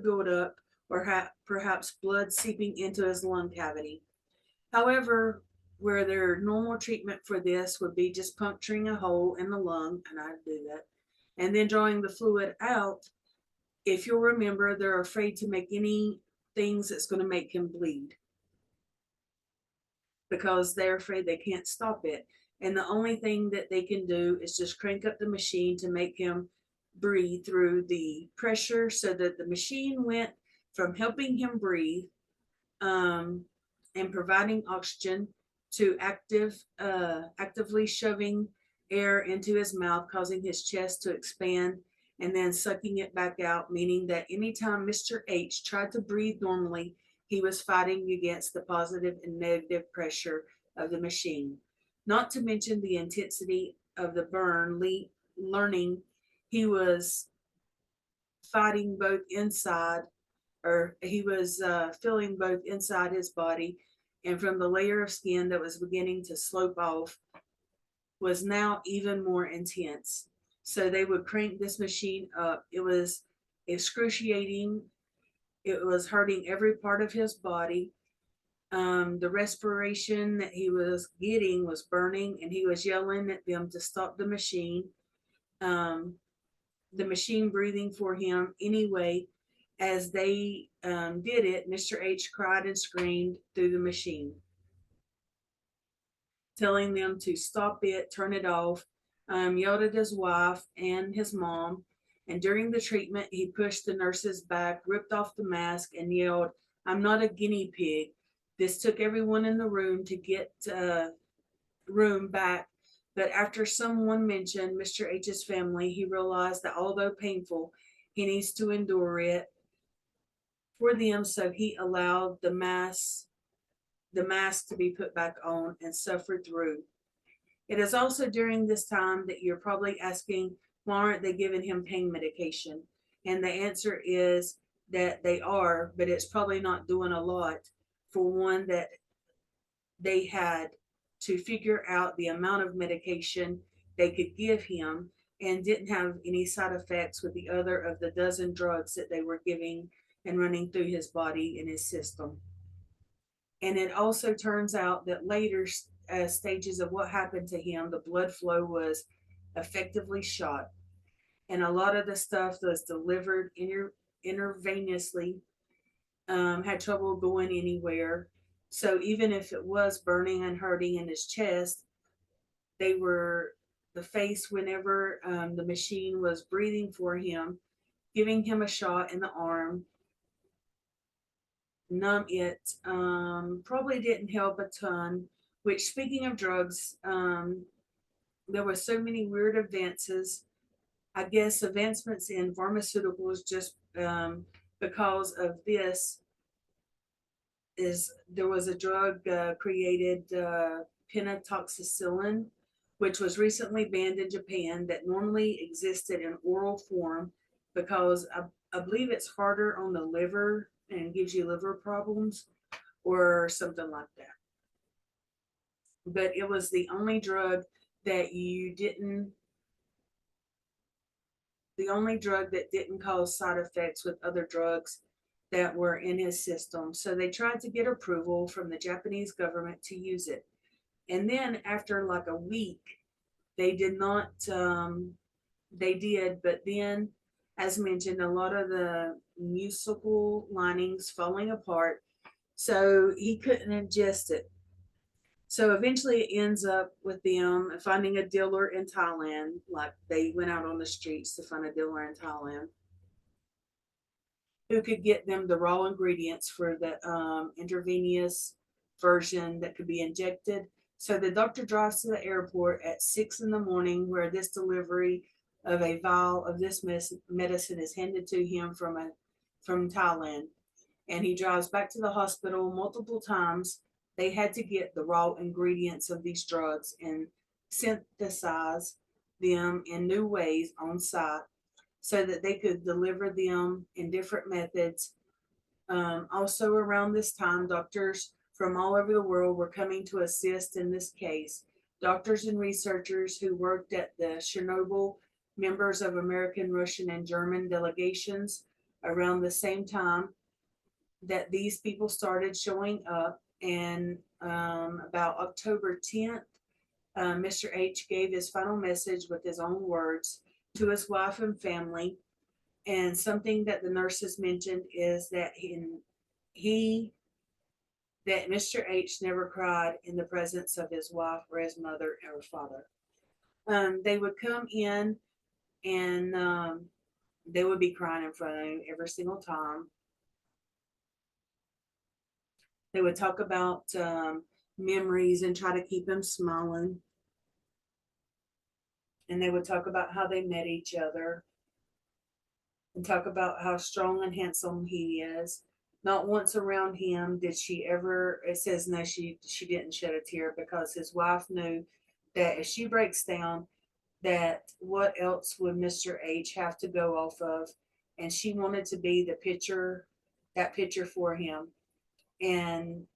buildup or perhaps blood seeping into his lung cavity. However, where their normal treatment for this would be just puncturing a hole in the lung, and I'd do that, and then drawing the fluid out, if you'll remember, they're afraid to make any things that's going to make him bleed because they're afraid they can't stop it. And the only thing that they can do is just crank up the machine to make him breathe through the pressure, so that the machine went from helping him breathe and providing oxygen to actively shoving air into his mouth, causing his chest to expand and then sucking it back out, meaning that anytime Mr. H tried to breathe normally, he was fighting against the positive and negative pressure of the machine. Not to mention the intensity of the burn, learning he was fighting both inside, or he was feeling both inside his body and from the layer of skin that was beginning to slope off was now even more intense. So they would crank this machine up. It was excruciating. It was hurting every part of his body. The respiration that he was getting was burning, and he was yelling at them to stop the machine. The machine breathing for him anyway. As they did it, Mr. H cried and screamed through the machine, telling them to stop it, turn it off, yelled at his wife and his mom. And during the treatment, he pushed the nurses back, ripped off the mask, and yelled, "I'm not a guinea pig." This took everyone in the room to get room back But after someone mentioned Mr. H's family, he realized that although painful, he needs to endure it for them, so he allowed the mask to be put back on and suffered through. It is also during this time that you're probably asking, why aren't they giving him pain medication? And the answer is that they are, but it's probably not doing a lot for one that they had to figure out the amount of medication they could give him and didn't have any side effects with the other of the dozen drugs that they were giving and running through his body and his system. And it also turns out that later stages of what happened to him, the blood flow was effectively shot. And a lot of the stuff that was delivered intravenously had trouble going anywhere. So even if it was burning and hurting in his chest, they were the face whenever the machine was breathing for him, giving him a shot in the arm, numb it, probably didn't help a ton. Which, speaking of drugs, there were so many weird advances. I guess advancements in pharmaceuticals just because of this is there was a drug created, pentoxicillin, which was recently banned in Japan that normally existed in oral form because I believe it's harder on the liver and gives you liver problems or something like that. But it was that you didn't, the only drug that didn't cause side effects with other drugs that were in his system. So they tried to get approval from the Japanese government to use it. And then after like a week, they did not, they did, but then, as mentioned, a lot of the musical linings falling apart. So he couldn't ingest it. So eventually it ends up with them finding a dealer in Thailand. Like they went out on the streets to find a dealer in Thailand who could get them the raw ingredients for the intravenous version that could be injected. So the doctor drives to the airport at 6 in the morning, where this delivery of a vial of this medicine is handed to him from Thailand, and he drives back to the hospital multiple times. They had to get the raw ingredients of these drugs and synthesize them in new ways on site so that they could deliver them in different methods. Also, around this time, doctors from all over the world were coming to assist in this case. Doctors and researchers who worked at the Chernobyl, members of American, Russian, and German delegations around the same time that these people started showing up. And about October 10th, Mr. H gave his final message with his own words to his wife and family. And something that the nurses mentioned is that he that Mr. H never cried in the presence of his wife or his mother or father. They would come in and they would be crying in front of him every single time. They would talk about memories and try to keep him smiling. And they would talk about how they met each other and talk about how strong and handsome he is. Not once around him did she ever, it says no, she didn't shed a tear because his wife knew that if she breaks down, that what else would Mr. H have to go off of? And she wanted to be that picture for him, and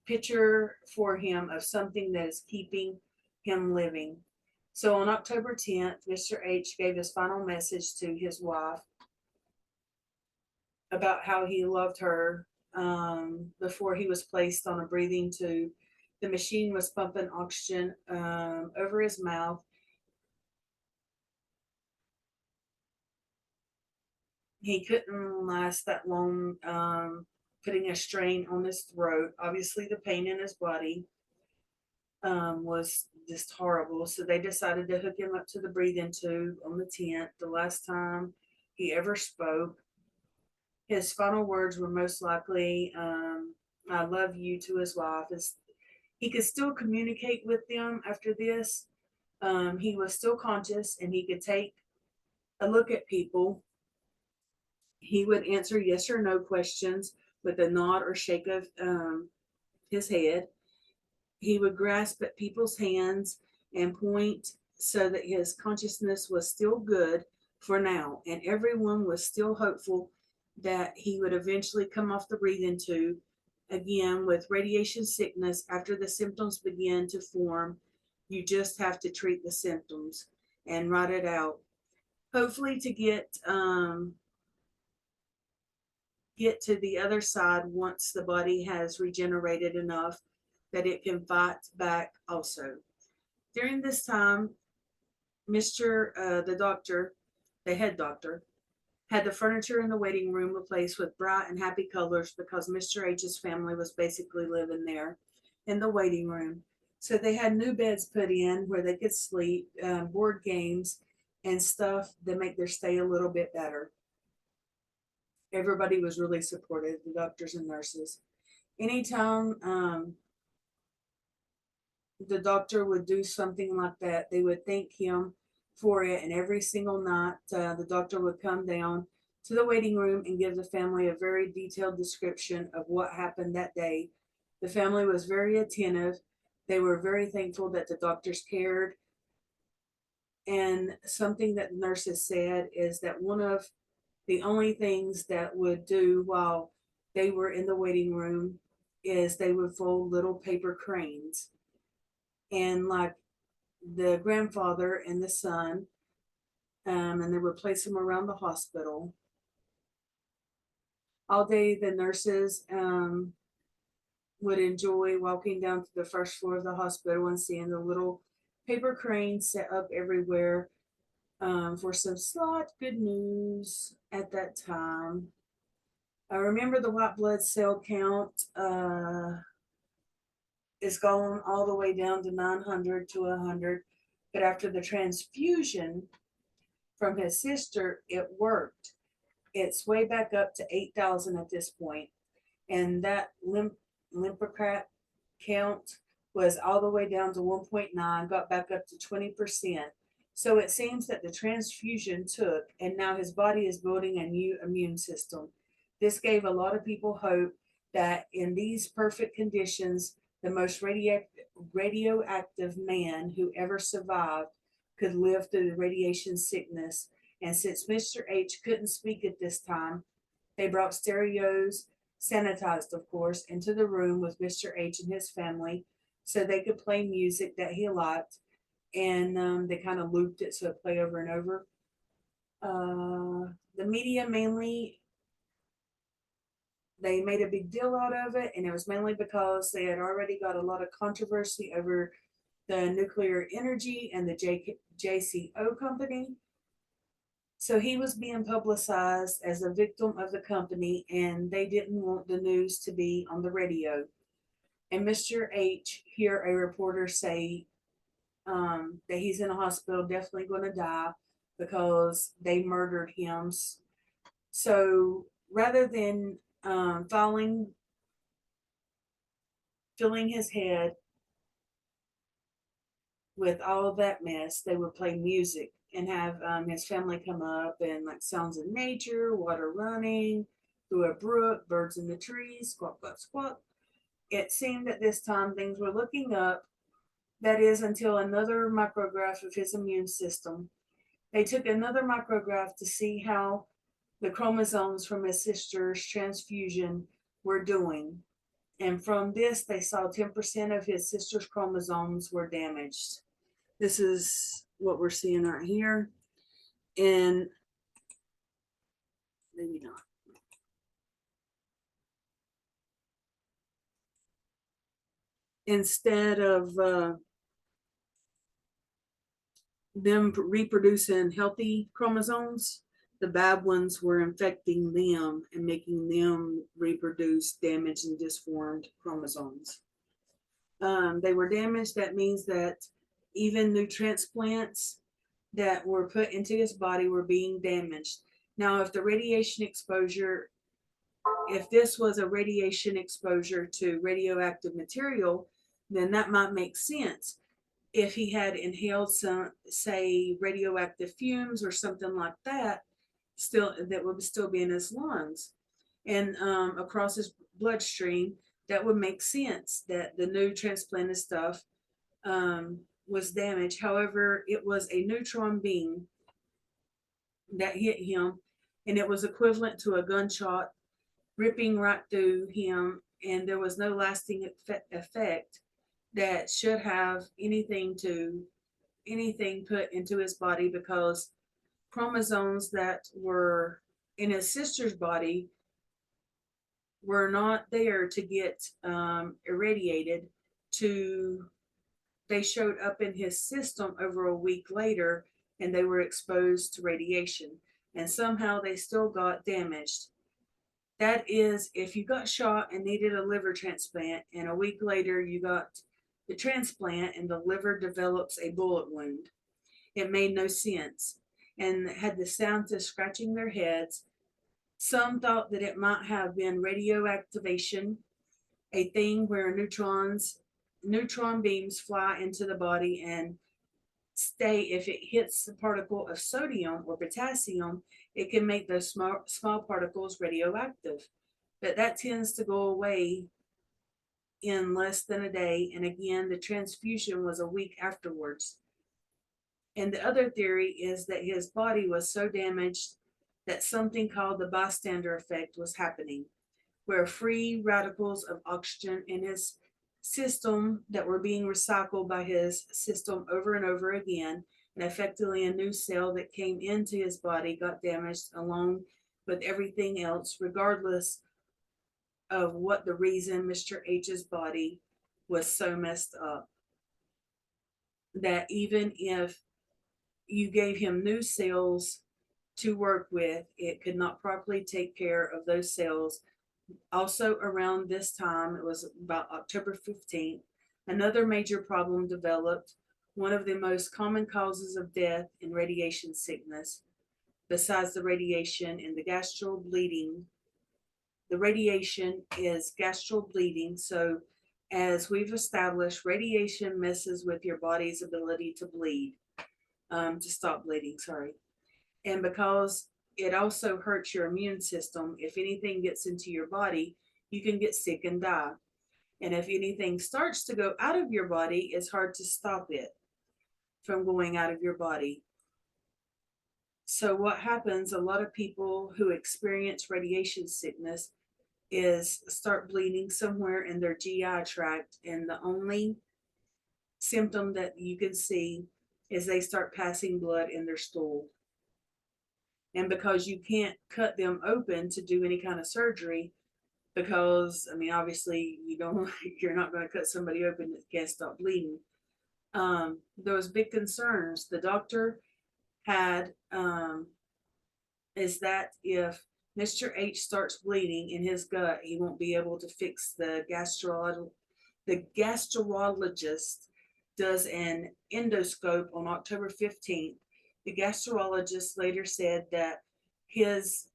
picture for him of something that is keeping him living. So on October 10th, Mr. H gave his final message to his wife about how he loved her before he was placed on a breathing tube. The machine was pumping oxygen over his mouth. He couldn't last that long, putting a strain on his throat. Obviously, the pain in his body was just horrible. So they decided to hook him up to the breathing tube on the 10th, the last time he ever spoke. His final words were most likely, I love you, to his wife. He could still communicate with them after this, He was still conscious and he could take a look at people. He would answer yes or no questions with a nod or shake of his head. He would grasp at people's hands and point so that his consciousness was still good for now, and everyone was still hopeful that he would eventually come off the breathing tube. Again, with radiation sickness, after the symptoms begin to form, you just have to treat the symptoms and ride it out. Hopefully, to get to the other side once the body has regenerated enough that it can fight back also. During this time, the doctor, the head doctor, had the furniture in the waiting room replaced with bright and happy colors because Mr. H's family was basically living there in the waiting room. So they had new beds put in where they could sleep, board games, and stuff to make their stay a little bit better. Everybody was really supportive, the doctors and nurses. Anytime the doctor would do something like that, they would thank him for it. And every single night, the doctor would come down to the waiting room and give the family a very detailed description of what happened that day. The family was very attentive. They were very thankful that the doctors cared. And something that the nurses said is that one of the only things that would do while they were in the waiting room is they would fold little paper cranes. And like the grandfather and the son, and they would place them around the hospital. All day, the nurses would enjoy walking down to the first floor of the hospital and seeing the little paper cranes set up everywhere for some slight good news at that time. I remember the white blood cell count is going all the way down to 900 to 100, but after the transfusion from his sister, it worked. It's way back up to 8,000 at this point. And that lymphocyte count was all the way down to 1.9, got back up to 20%. So it seems that the transfusion took, and now his body is building a new immune system. This gave a lot of people hope that in these perfect conditions, the most radioactive man who ever survived could live through the radiation sickness. And since Mr. H couldn't speak at this time, they brought stereos, sanitized of course, into the room with Mr. H and his family so they could play music that he liked. And they kind of looped it so it played over and over. The media mainly, they made a big deal out of it, and it was mainly because they had already got a lot of controversy over the nuclear energy and the JCO company. So he was being publicized as a victim of the company, and they didn't want the news to be on the radio. And Mr. H hear a reporter say that he's in a hospital, definitely going to die because they murdered him. So rather than filling his head with all of that mess, they would play music and have his family come up and like sounds of nature, water running through a brook, birds in the trees, squawk, squawk, squawk. It seemed at this time things were looking up. That is until another micrograph of his immune system. They took another micrograph to see how the chromosomes from his sister's transfusion were doing. And from this, they saw 10% of his sister's chromosomes were damaged. This is what we're seeing right here. And maybe not. Instead of them reproducing healthy chromosomes, the bad ones were infecting them and making them reproduce damaged and disformed chromosomes. They were damaged. That means that even new transplants that were put into his body were being damaged. Now, if this was a radiation exposure to radioactive material, then that might make sense. if he had inhaled some, say, radioactive fumes or something like that, still that would still be in his lungs and across his bloodstream, that would make sense that the new transplanted stuff was damaged. However, it was a neutron beam that hit him, and it was equivalent to a gunshot ripping right through him, and there was no lasting effect that should have anything put into his body because chromosomes that were in his sister's body were not there to get irradiated to they showed up in his system over a week later and they were exposed to radiation and somehow they still got damaged. That is, if you got shot and needed a liver transplant and a week later you got the transplant and the liver develops a bullet wound, it made no sense and had the scientists scratching their heads. Some thought that it might have been radioactivation, a thing where neutron beams fly into the body and stay. If it hits a particle of sodium or potassium, it can make those small particles radioactive. But that tends to go away in less than a day. And again, the transfusion was a week afterwards. And the other theory is that his body was so damaged that something called the bystander effect was happening, where free radicals of oxygen in his system that were being recycled by his system over and over again, and effectively a new cell that came into his body got damaged along with everything else, regardless of what the reason Mr. H's body was so messed up. That even if you gave him new cells to work with, it could not properly take care of those cells. Also, around this time, it was about October 15th, another major problem developed. One of the most common causes of death in radiation sickness, besides the radiation and the gastral bleeding. The radiation is gastral bleeding. So, as we've established, radiation messes with your body's ability to bleed, to stop bleeding, sorry. And because it also hurts your immune system, if anything gets into your body, you can get sick and die. And if anything starts to go out of your body, it's hard to stop it from going out of your body. So, what happens, a lot of people who experience radiation sickness is start bleeding somewhere in their GI tract. And the only symptom that you can see is they start passing blood in their stool. And because you can't cut them open to do any kind of surgery, because I mean, obviously, you're not going to cut somebody open that can't stop bleeding. There was big concerns. The doctor had is that if Mr. H starts bleeding in his gut, he won't be able to fix the gastrologist does an endoscope on October 15th. The gastrologist later said that his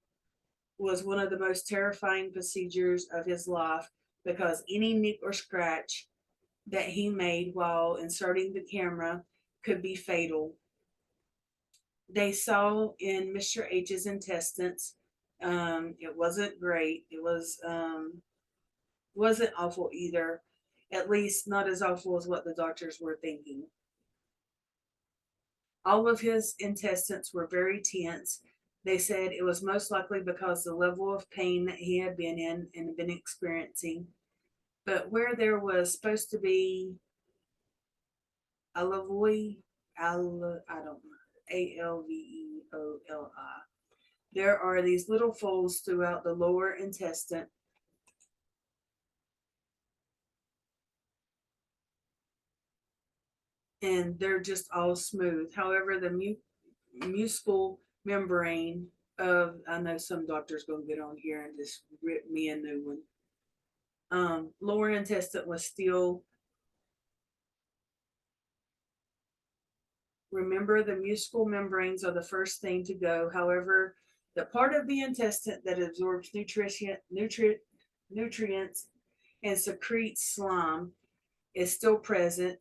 was one of the most terrifying procedures of his life because any nick or scratch that he made while inserting the camera could be fatal. They saw in Mr. H's intestines, it wasn't great. It wasn't awful either, at least not as awful as what the doctors were thinking. All of his intestines were very tense. They said it was most likely because the level of pain that he had been in and been experiencing. But where there was supposed to be alveoli, I don't know, alveoli, there are these little folds throughout the lower intestine. And they're just all smooth. However, the mucosal membrane of, I know some doctors gonna get on here and just rip me a new one. Lower intestine was still, remember the mucosal membranes are the first thing to go. However, the part of the intestine that absorbs nutrients and secretes slime is still present.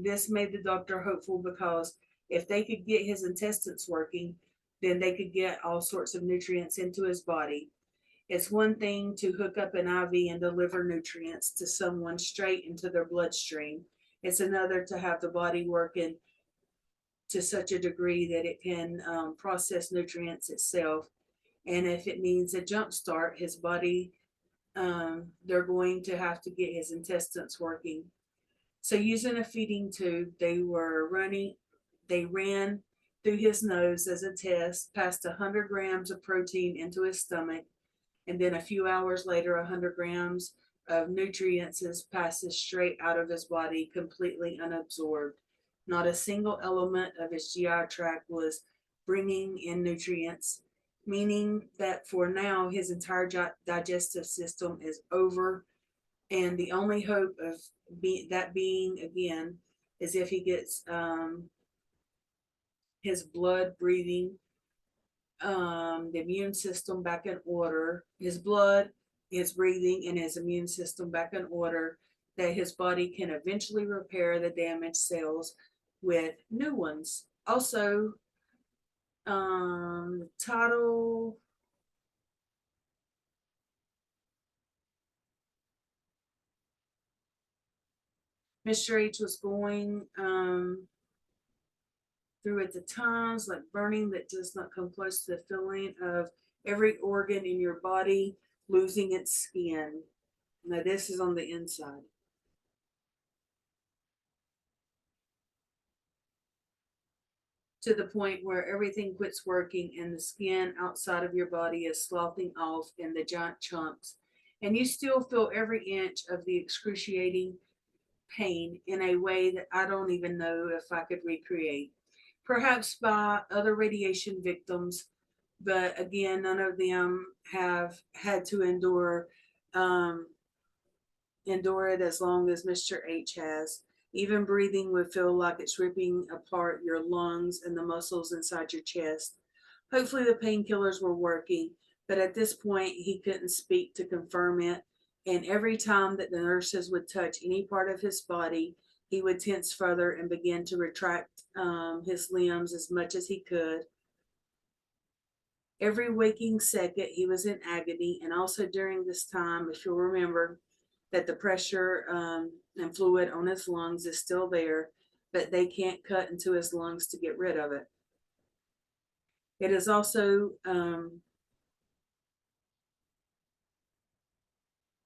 This made the doctor hopeful because if they could get his intestines working, then they could get all sorts of nutrients into his body. It's one thing to hook up an IV and deliver nutrients to someone straight into their bloodstream. It's another to have the body working to such a degree that it can process nutrients itself. And if it needs a jump start, his body, they're going to have to get his intestines working. So using a feeding tube, they ran through his nose as a test, passed 100 grams of protein into his stomach, and then a few hours later, 100 grams of nutrients passes straight out of his body, completely unabsorbed. Not a single element of his GI tract was bringing in nutrients, meaning that for now, his entire digestive system is over. And the only hope of that being again is if he gets his blood, breathing, the immune system back in order, his blood, his breathing, and his immune system back in order, that his body can eventually repair the damaged cells with new ones. Also, title Mr. H was going through at the times, like burning that does not come close to the feeling of every organ in your body losing its skin. Now, this is on the inside. To the point where everything quits working and the skin outside of your body is sloughing off in the giant chunks. And you still feel every inch of the excruciating pain in a way that I don't even know if I could recreate. Perhaps by other radiation victims, but again, none of them have had to endure it as long as Mr. H has. Even breathing would feel like it's ripping apart your lungs and the muscles inside your chest. Hopefully, the painkillers were working, but at this point, he couldn't speak to confirm it. And every time that the nurses would touch any part of his body, he would tense further and begin to retract his limbs as much as he could. Every waking second, he was in agony. And also during this time, if you'll remember, that the pressure and fluid on his lungs is still there, but they can't cut into his lungs to get rid of it. It is also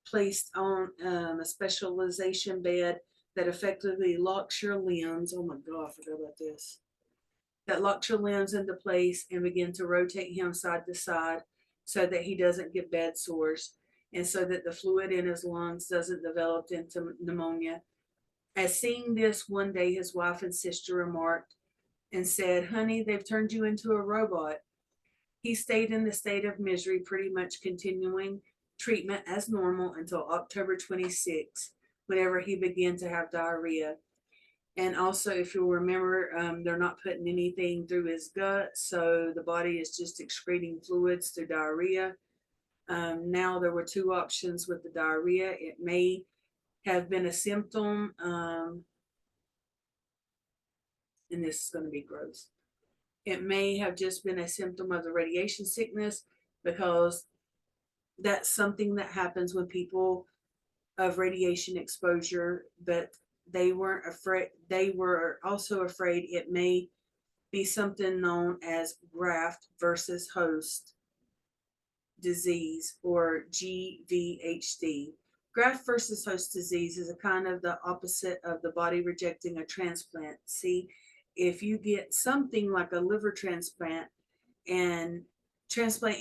placed on a specialization bed that effectively locks your limbs. Oh my God, I forgot about this. That locks your limbs into place and begin to rotate him side to side so that he doesn't get bed sores and so that the fluid in his lungs doesn't develop into pneumonia. As seeing this one day, his wife and sister remarked and said, "Honey, they've turned you into a robot." He stayed in the state of misery, pretty much continuing treatment as normal until October 26th, whenever he began to have diarrhea. And also, if you'll remember, they're not putting anything through his gut, so the body is just excreting fluids through diarrhea. Now, there were two options with the diarrhea. It may have been a symptom, and this is going to be gross. It may have just been a symptom of the radiation sickness because that's something that happens when people of radiation exposure, but they weren't afraid. They were also afraid it may be something known as graft versus host disease, or GVHD. Graft versus host disease is a kind of the opposite of the body rejecting a transplant. See, if you get something like a liver transplant and transplant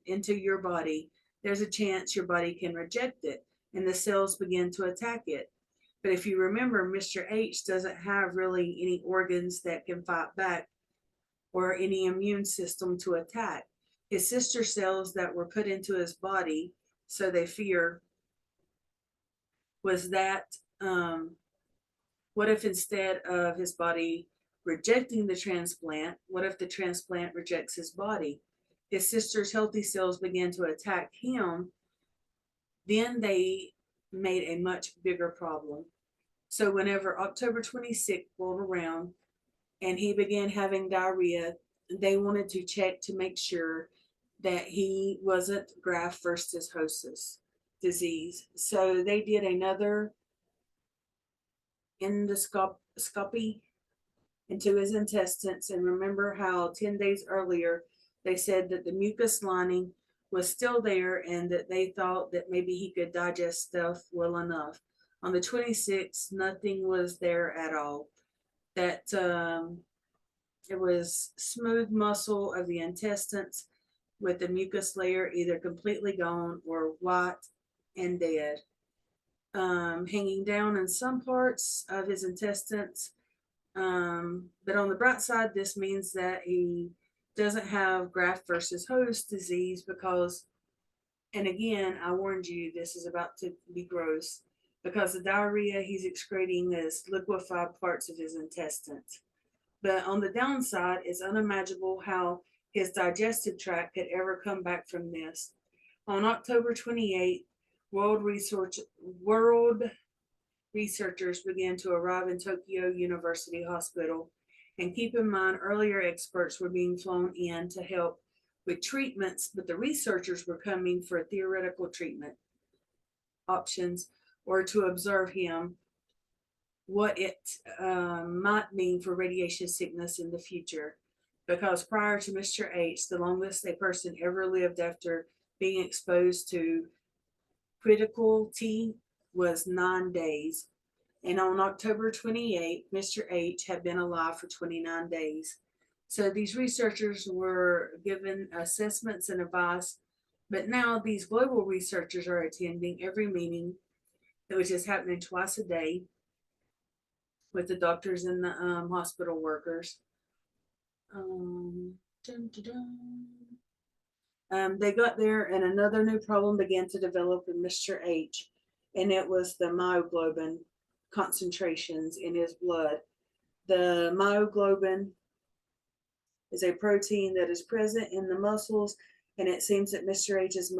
into your body, there's a chance your body can reject it and the cells begin to attack it. But if you remember, Mr. H doesn't have really any organs that can fight back or any immune system to attack. His sister cells that were put into his body, so they fear, was that what if instead of his body rejecting the transplant, what if the transplant rejects his body? His sister's healthy cells began to attack him. Then they made a much bigger problem. So whenever October 26th rolled around and he began having diarrhea, they wanted to check to make sure that he wasn't graft versus host disease. So they did another endoscopy into his intestines. And remember how 10 days earlier they said that the mucus lining was still there and that they thought that maybe he could digest stuff well enough. On the 26th, nothing was there at all. That it was smooth muscle of the intestines with the mucus layer either completely gone or white and dead. Hanging down in some parts of his intestines. But on the bright side, this means that he doesn't have graft versus host disease because, and again, I warned you, this is about to be gross, because the diarrhea he's excreting is liquefied parts of his intestines. But on the downside, it's unimaginable how his digestive tract could ever come back from this. On October 28th, world researchers began to arrive in Tokyo University Hospital. And keep in mind, earlier experts were being flown in to help with treatments, but the researchers were coming for theoretical treatment options or to observe him what it might mean for radiation sickness in the future. Because prior to Mr. H, the longest a person ever lived after being exposed to critical T was 9 days. And on October 28th, Mr. H had been alive for 29 days. So these researchers were given assessments and advice, but now these global researchers are attending every meeting, which is happening twice a day with the doctors and the hospital workers. Dun, dun, dun. They got there, and another new problem began to develop in Mr. H, and it was the myoglobin concentrations in his blood. The myoglobin is a protein that is present in the muscles, and it seems that Mr. H's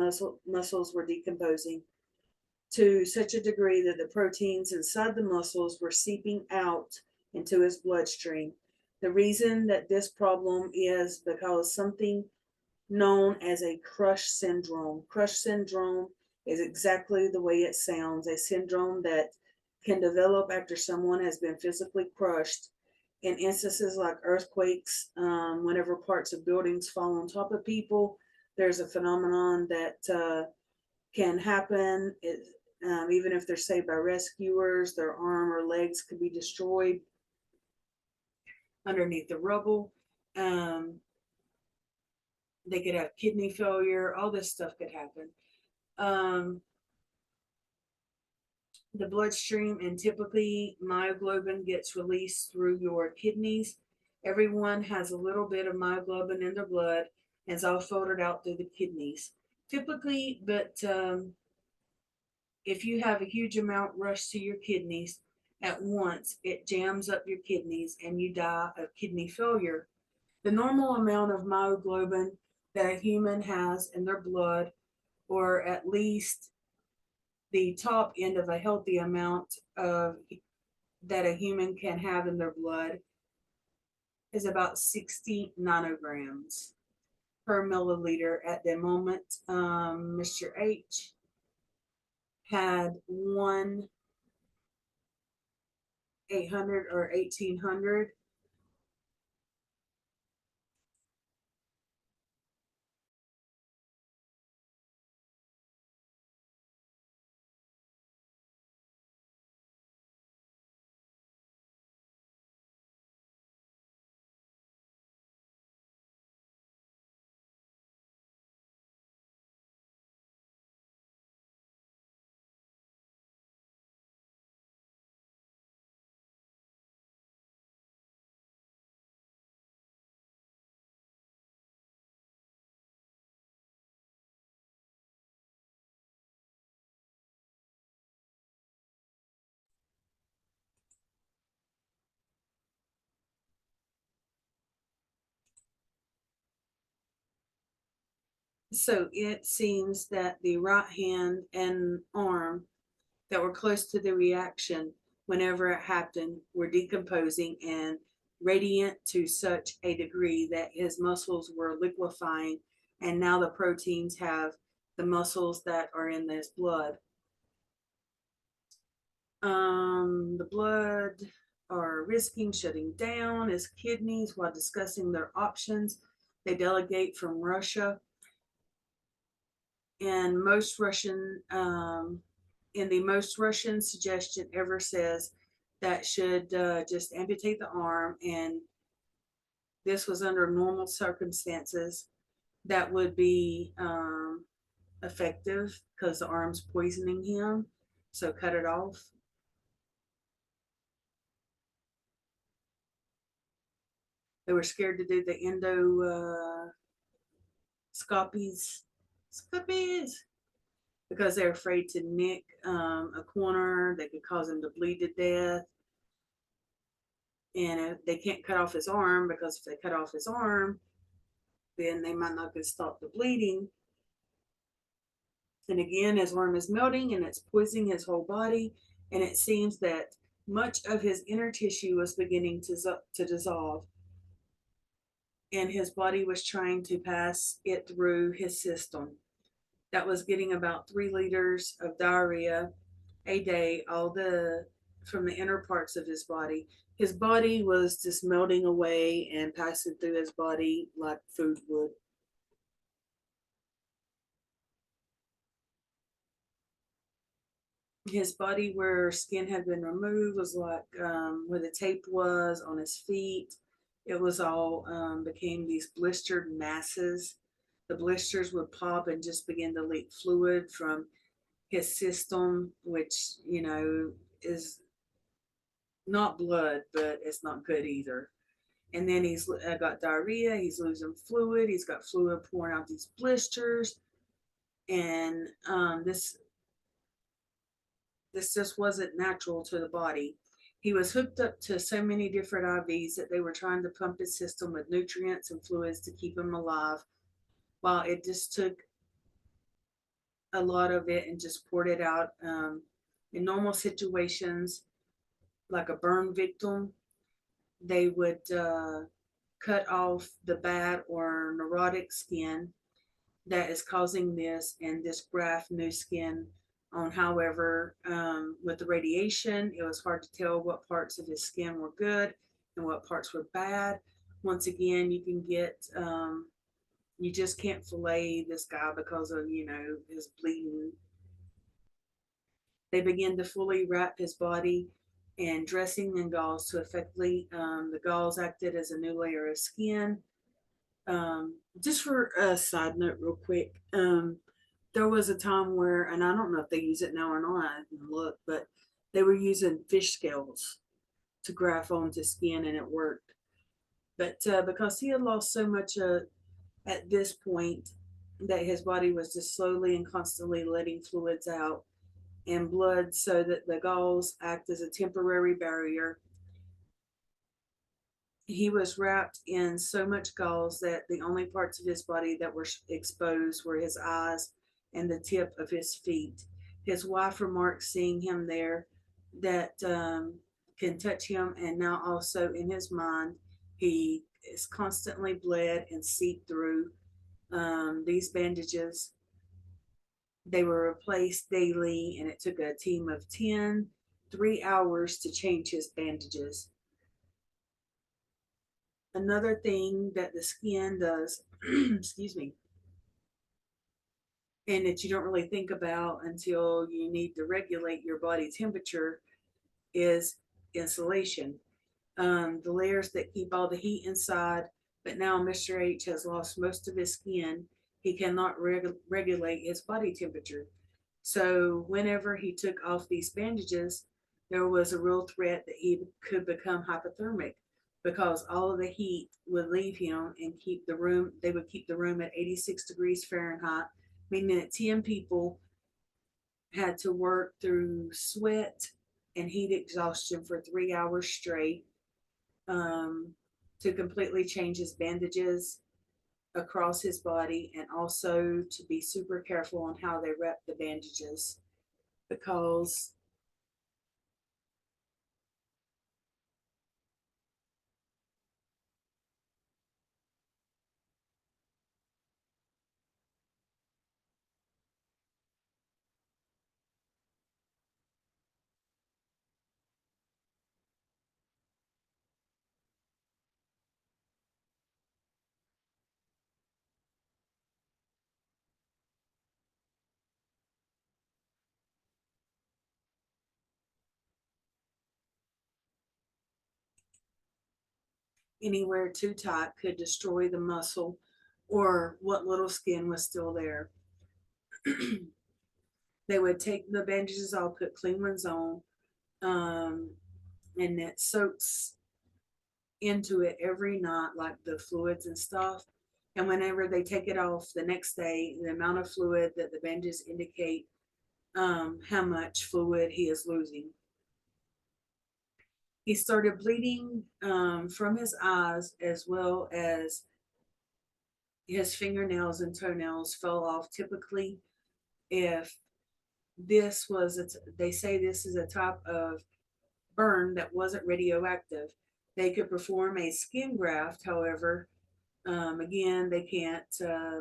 muscles were decomposing to such a degree that the proteins inside the muscles were seeping out into his bloodstream. The reason that this problem is because something known as a crush syndrome. Crush syndrome is exactly the way it sounds, a syndrome that can develop after someone has been physically crushed. In instances like earthquakes, whenever parts of buildings fall on top of people, there's a phenomenon that can happen. Even if they're saved by rescuers, their arm or legs could be destroyed underneath the rubble. They could have kidney failure, all this stuff could happen. The bloodstream, and typically myoglobin gets released through your kidneys. Everyone has a little bit of myoglobin in their blood and it's all filtered out through the kidneys. Typically, but if you have a huge amount rushed to your kidneys at once, it jams up your kidneys and you die of kidney failure. The normal amount of myoglobin that a human has in their blood, or at least the top end of a healthy amount of that a human can have in their blood, is about 60 nanograms per milliliter at the moment. Mr. H had 1/800 or 1800. So it seems that the right hand and arm that were close to the reaction whenever it happened, were decomposing and radiant to such a degree that his muscles were liquefying, and now the proteins have the muscles that are in his blood. The blood are risking shutting down his kidneys while discussing their options. They delegate from Russia, and most Russian, in the most Russian suggestion ever says that should just amputate the arm, and this was under normal circumstances that would be effective because the arm's poisoning him. So cut it off. They were scared to do the scopies because they're afraid to nick a corner that could cause him to bleed to death. And they can't cut off his arm, because if they cut off his arm, then they might not get stop the bleeding. And again, his arm is melting and it's poisoning his whole body. And it seems that much of his inner tissue was beginning to dissolve. And his body was trying to pass it through his system. That was getting about 3 liters of diarrhea a day, all the from the inner parts of his body. His body was just melting away and passing through his body like food would. His body where skin had been removed was like where the tape was on his feet. It was all became these blistered masses. The blisters would pop and just begin to leak fluid from his system, which, is not blood, but it's not good either. And then he's got diarrhea, he's losing fluid, he's got fluid pouring out these blisters. And this just wasn't natural to the body. He was hooked up to so many different IVs that they were trying to pump his system with nutrients and fluids to keep him alive, while it just took a lot of it and just poured it out. In normal situations, like a burn victim, they would cut off the bad or neurotic skin that is causing this and just graft new skin on. However, with the radiation, it was hard to tell what parts of his skin were good and what parts were bad. Once again, you just can't fillet this guy because of, his bleeding. They began to fully wrap his body in dressing and gauze to effectively, the gauze acted as a new layer of skin. Just for a side note, real quick, there was a time where, and I don't know if they use it now or not, I didn't look, but they were using fish scales to graft onto skin, and it worked. But because he had lost so much at this point, that his body was just slowly and constantly letting fluids out and blood, so that the gauze act as a temporary barrier. He was wrapped in so much gauze that the only parts of his body that were exposed were his eyes and the tip of his feet. His wife remarked, seeing him there, that can touch him, and now also in his mind, he is constantly bled and seeped through. These bandages, they were replaced daily, and it took a team of 10, 3 hours to change his bandages. Another thing that the skin does, excuse me, and that you don't really think about until you need to regulate your body temperature, is insulation. The layers that keep all the heat inside. But now Mr. H has lost most of his skin. He cannot regulate his body temperature. So whenever he took off these bandages, there was a real threat that he could become hypothermic, because all of the heat would leave him and they would keep the room at 86 degrees Fahrenheit, meaning that 10 people had to work through sweat and heat exhaustion for 3 hours straight, to completely change his bandages across his body, and also to be super careful on how they wrap the bandages, because anywhere too tight could destroy the muscle or what little skin was still there. They would take the bandages off, put clean ones on, um, and it soaks into it every night, like the fluids and stuff. And whenever they take it off the next day, the amount of fluid that the bandages indicate how much fluid he is losing. He started bleeding from his eyes, as well as his fingernails and toenails fell off. Typically, if this was, they say this is a type of burn that wasn't radioactive, they could perform a skin graft. However, again, they can't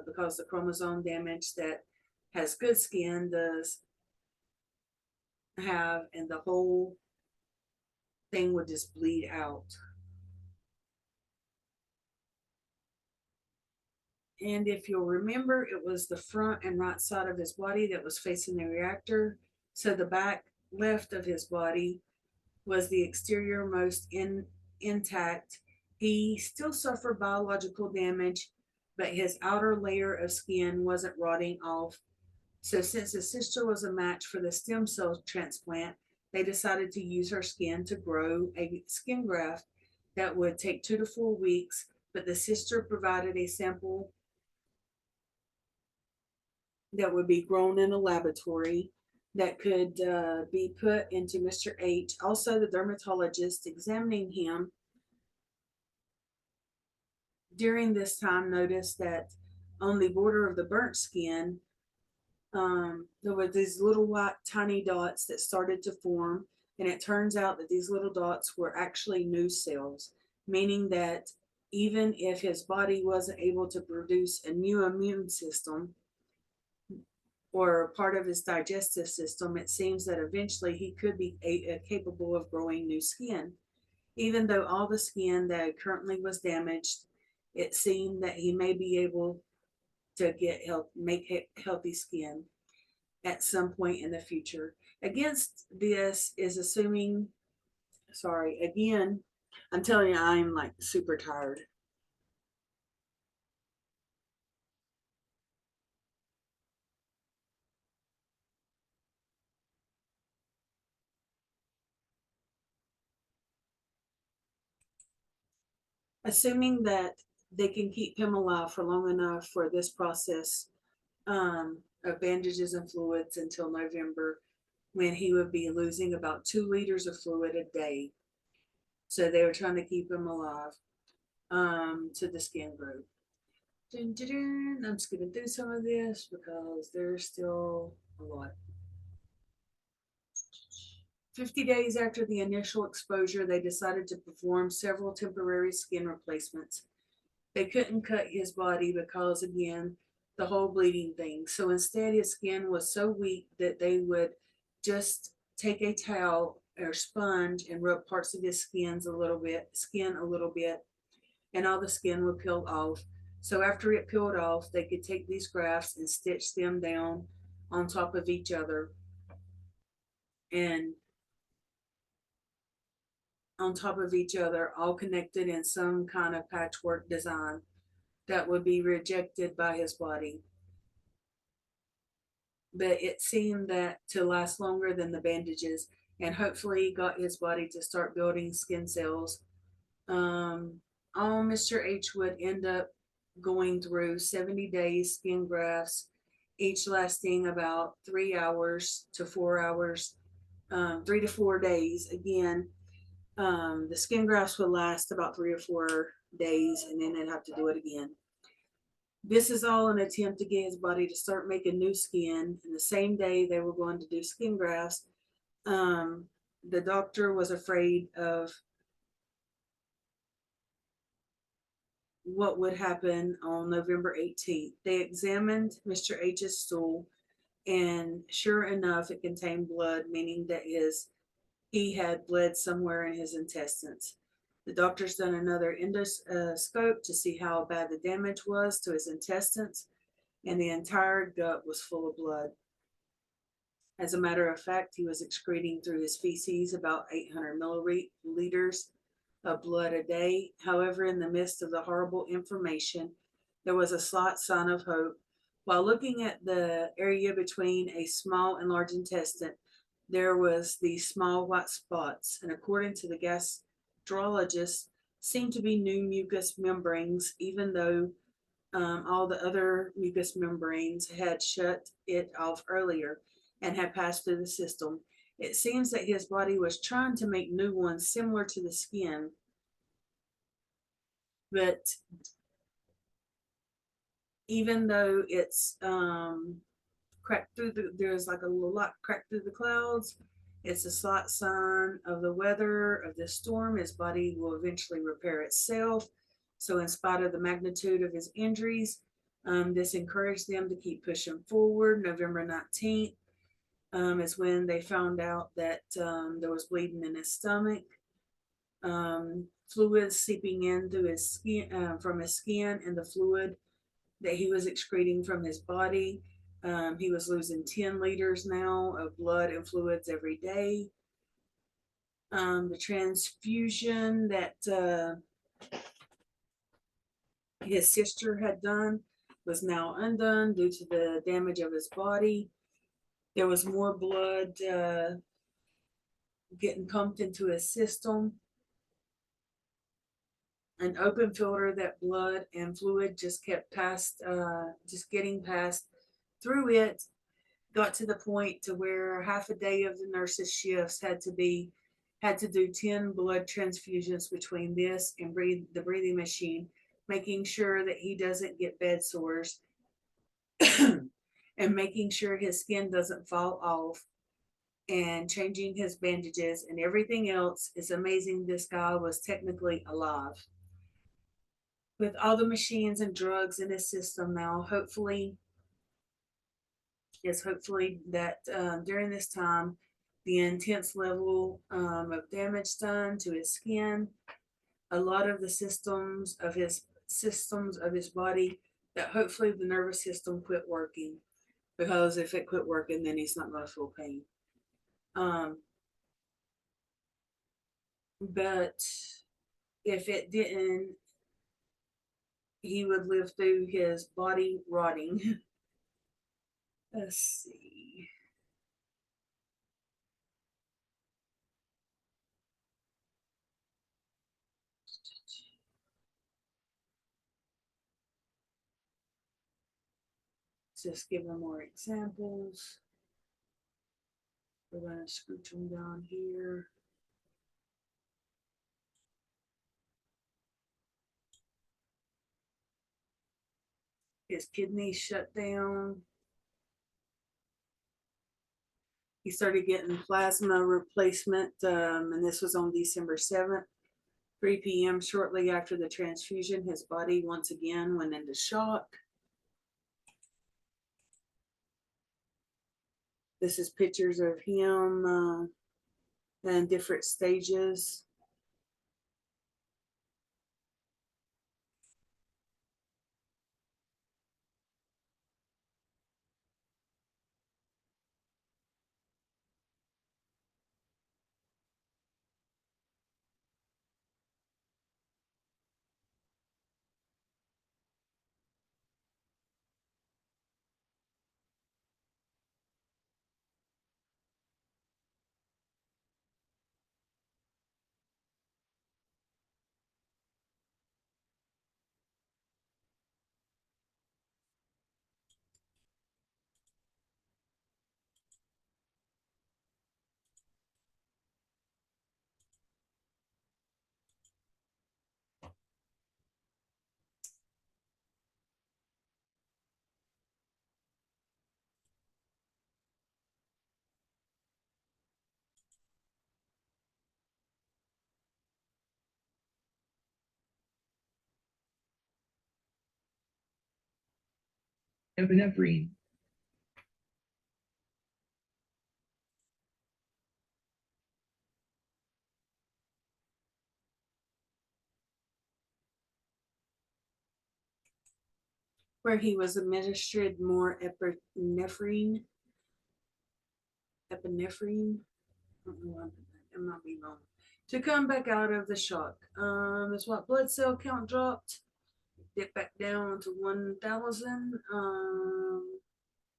because the chromosome damage that has good skin does have, and the whole thing would just bleed out. And if you'll remember, it was the front and right side of his body that was facing the reactor. So the back left of his body was the exterior most intact. He still suffered biological damage, but his outer layer of skin wasn't rotting off. So, since his sister was a match for the stem cell transplant, they decided to use her skin to grow a skin graft that would take 2 to 4 weeks. But the sister provided a sample that would be grown in a laboratory that could be put into Mr. H. Also, the dermatologist examining him during this time noticed that on the border of the burnt skin, there were these little white tiny dots that started to form. And it turns out that these little dots were actually new cells, meaning that even if his body wasn't able to produce a new immune system, or part of his digestive system, it seems that eventually he could be capable of growing new skin. Even though all the skin that currently was damaged, it seemed that he may be able to make healthy skin at some point in the future. Against this is assuming, sorry, again, I'm telling you, I'm like super tired. Assuming that they can keep him alive for long enough for this process of bandages and fluids until November, when he would be losing about 2 liters of fluid a day. So they were trying to keep him alive to the skin group. Dun, dun, dun. I'm just going to do some of this because there's still a lot. 50 days after the initial exposure, they decided to perform several temporary skin replacements. They couldn't cut his body because, again, the whole bleeding thing. So instead, his skin was so weak that they would just take a towel or sponge and rub parts of his skin a little bit, and all the skin would peel off. So after it peeled off, they could take these grafts and stitch them down on top of each other, and all connected in some kind of patchwork design that would be rejected by his body. But it seemed that to last longer than the bandages, and hopefully got his body to start building skin cells. Um, all Mr. H would end up going through 70 days skin grafts, each lasting about 3 hours to 4 hours, 3 to 4 days. Again, the skin grafts would last about 3 or 4 days, and then they'd have to do it again. This is all an attempt to get his body to start making new skin. And the same day they were going to do skin grafts, um, the doctor was afraid of what would happen on November 18th. They examined Mr. H's stool, and sure enough, it contained blood, meaning that he had bled somewhere in his intestines. The doctor's done another endoscope to see how bad the damage was to his intestines, and the entire gut was full of blood. As a matter of fact, he was excreting through his feces about 800 milliliters of blood a day. However, in the midst of the horrible information, there was a slight sign of hope. While looking at the area between a small and large intestine, there was these small white spots, and according to the gastrologist, seemed to be new mucous membranes, even though all the other mucous membranes had shut it off earlier and had passed through the system. It seems that his body was trying to make new ones similar to the skin, but even though it's cracked through there's like a lot cracked through the clouds. It's a slight sign of the weather of this storm. His body will eventually repair itself. So, in spite of the magnitude of his injuries, this encouraged them to keep pushing forward. November 19th is when they found out that there was bleeding in his stomach, fluids seeping in through his skin, from his skin, and the fluid that he was excreting from his body. He was losing 10 liters now of blood and fluids every day. The transfusion that his sister had done was now undone due to the damage of his body. There was more blood getting pumped into his system. An open filter that blood and fluid just kept just getting passed through it, got to the point to where half a day of the nurses' shifts had to do 10 blood transfusions between this and the breathing machine, making sure that he doesn't get bed sores and making sure his skin doesn't fall off and changing his bandages and everything else. It's amazing this guy was technically alive. With all the machines and drugs in his system now, hopefully that during this time, the intense level of damage done to his skin, a lot of the systems of his body, that hopefully the nervous system quit working, because if it quit working, then he's not going to feel pain. But if it didn't, he would live through his body rotting. Let's see. Just give them more examples. We're going to scooch them down here. His kidneys shut down. He started getting plasma replacement, and this was on December 7th, 3 p.m. Shortly after the transfusion, his body once again went into shock. This is pictures of him in different stages. Epinephrine. Where he was administered more epinephrine. I don't know, I might be wrong. to come back out of the shock. His white blood cell count dropped, dipped back down to 1,000.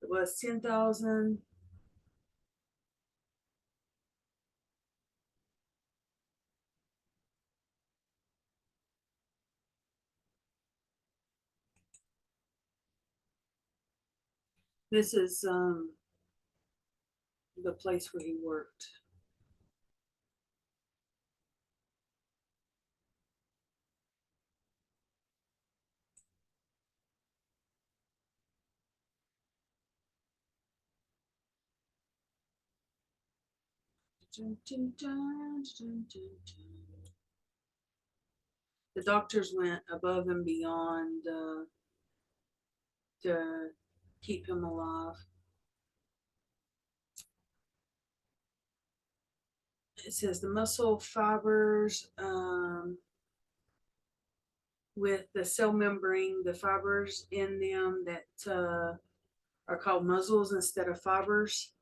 It was 10,000. This is the place where he worked. The doctors went above and beyond to keep him alive. It says the muscle fibers with the cell membrane, the fibers in them that are called muscles instead of fibers.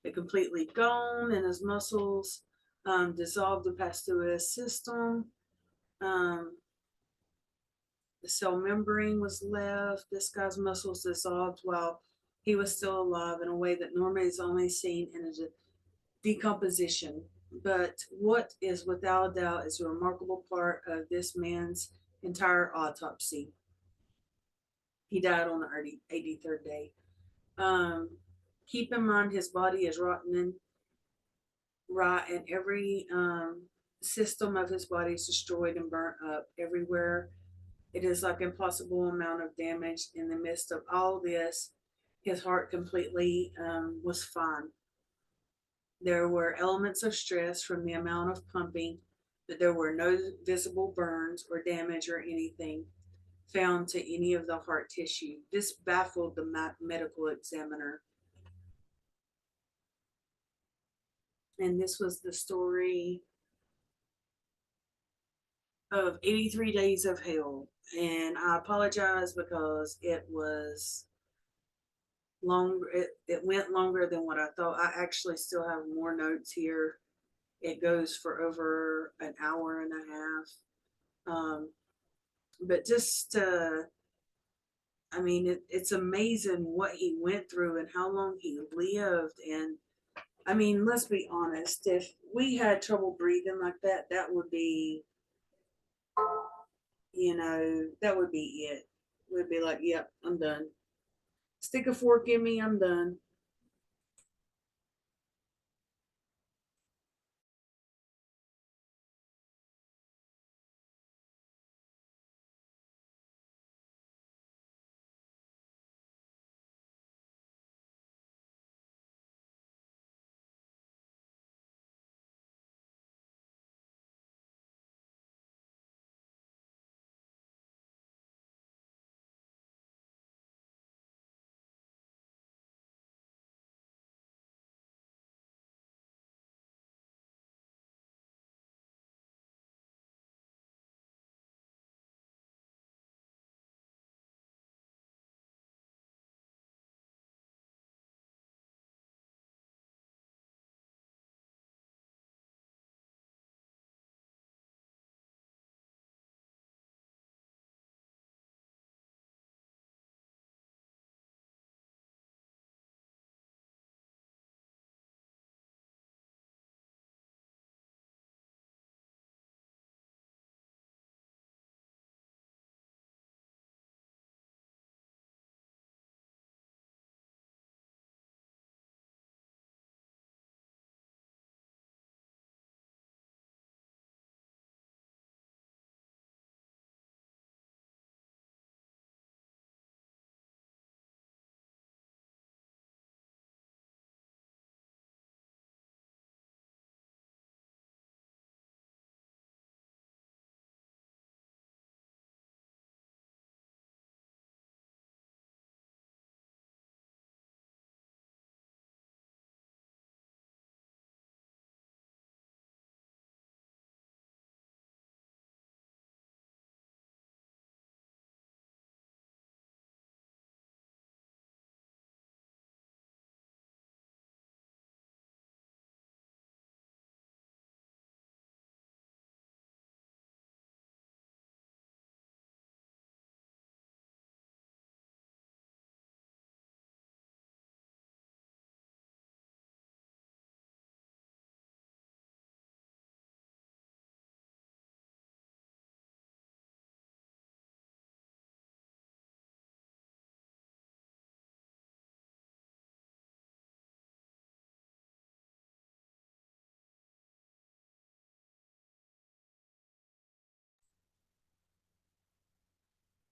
They're completely gone, and his muscles dissolved and passed through his system. Um, the cell membrane was left. This guy's muscles dissolved while he was still alive in a way that normally is only seen in a decomposition. But what is without a doubt is a remarkable part of this man's entire autopsy. He died on the 83rd day. Um, Keep in mind his body is rotten and rot, and every system of his body is destroyed and burnt up everywhere. It is like an impossible amount of damage. In the midst of all this, his heart completely was fine. There were elements of stress from the amount of pumping, but there were no visible burns or damage or anything found to any of the heart tissue. This baffled the medical examiner. And this was the story of 83 Days of Hell. And I apologize because it was longer. It went longer than what I thought. I actually still have more notes here. It goes for over an hour and a half. But just I mean, it's amazing what he went through and how long he lived. And I mean, let's be honest, if we had trouble breathing like that, that would be, that would be it. We'd be like, yep, I'm done. Stick a fork in me, I'm done.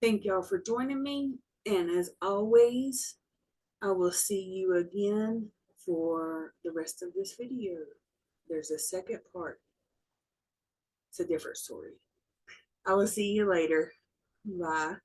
Thank y'all for joining me. And as always, I will see you again for the rest of this video. There's a second part. It's a different story. I will see you later. Bye.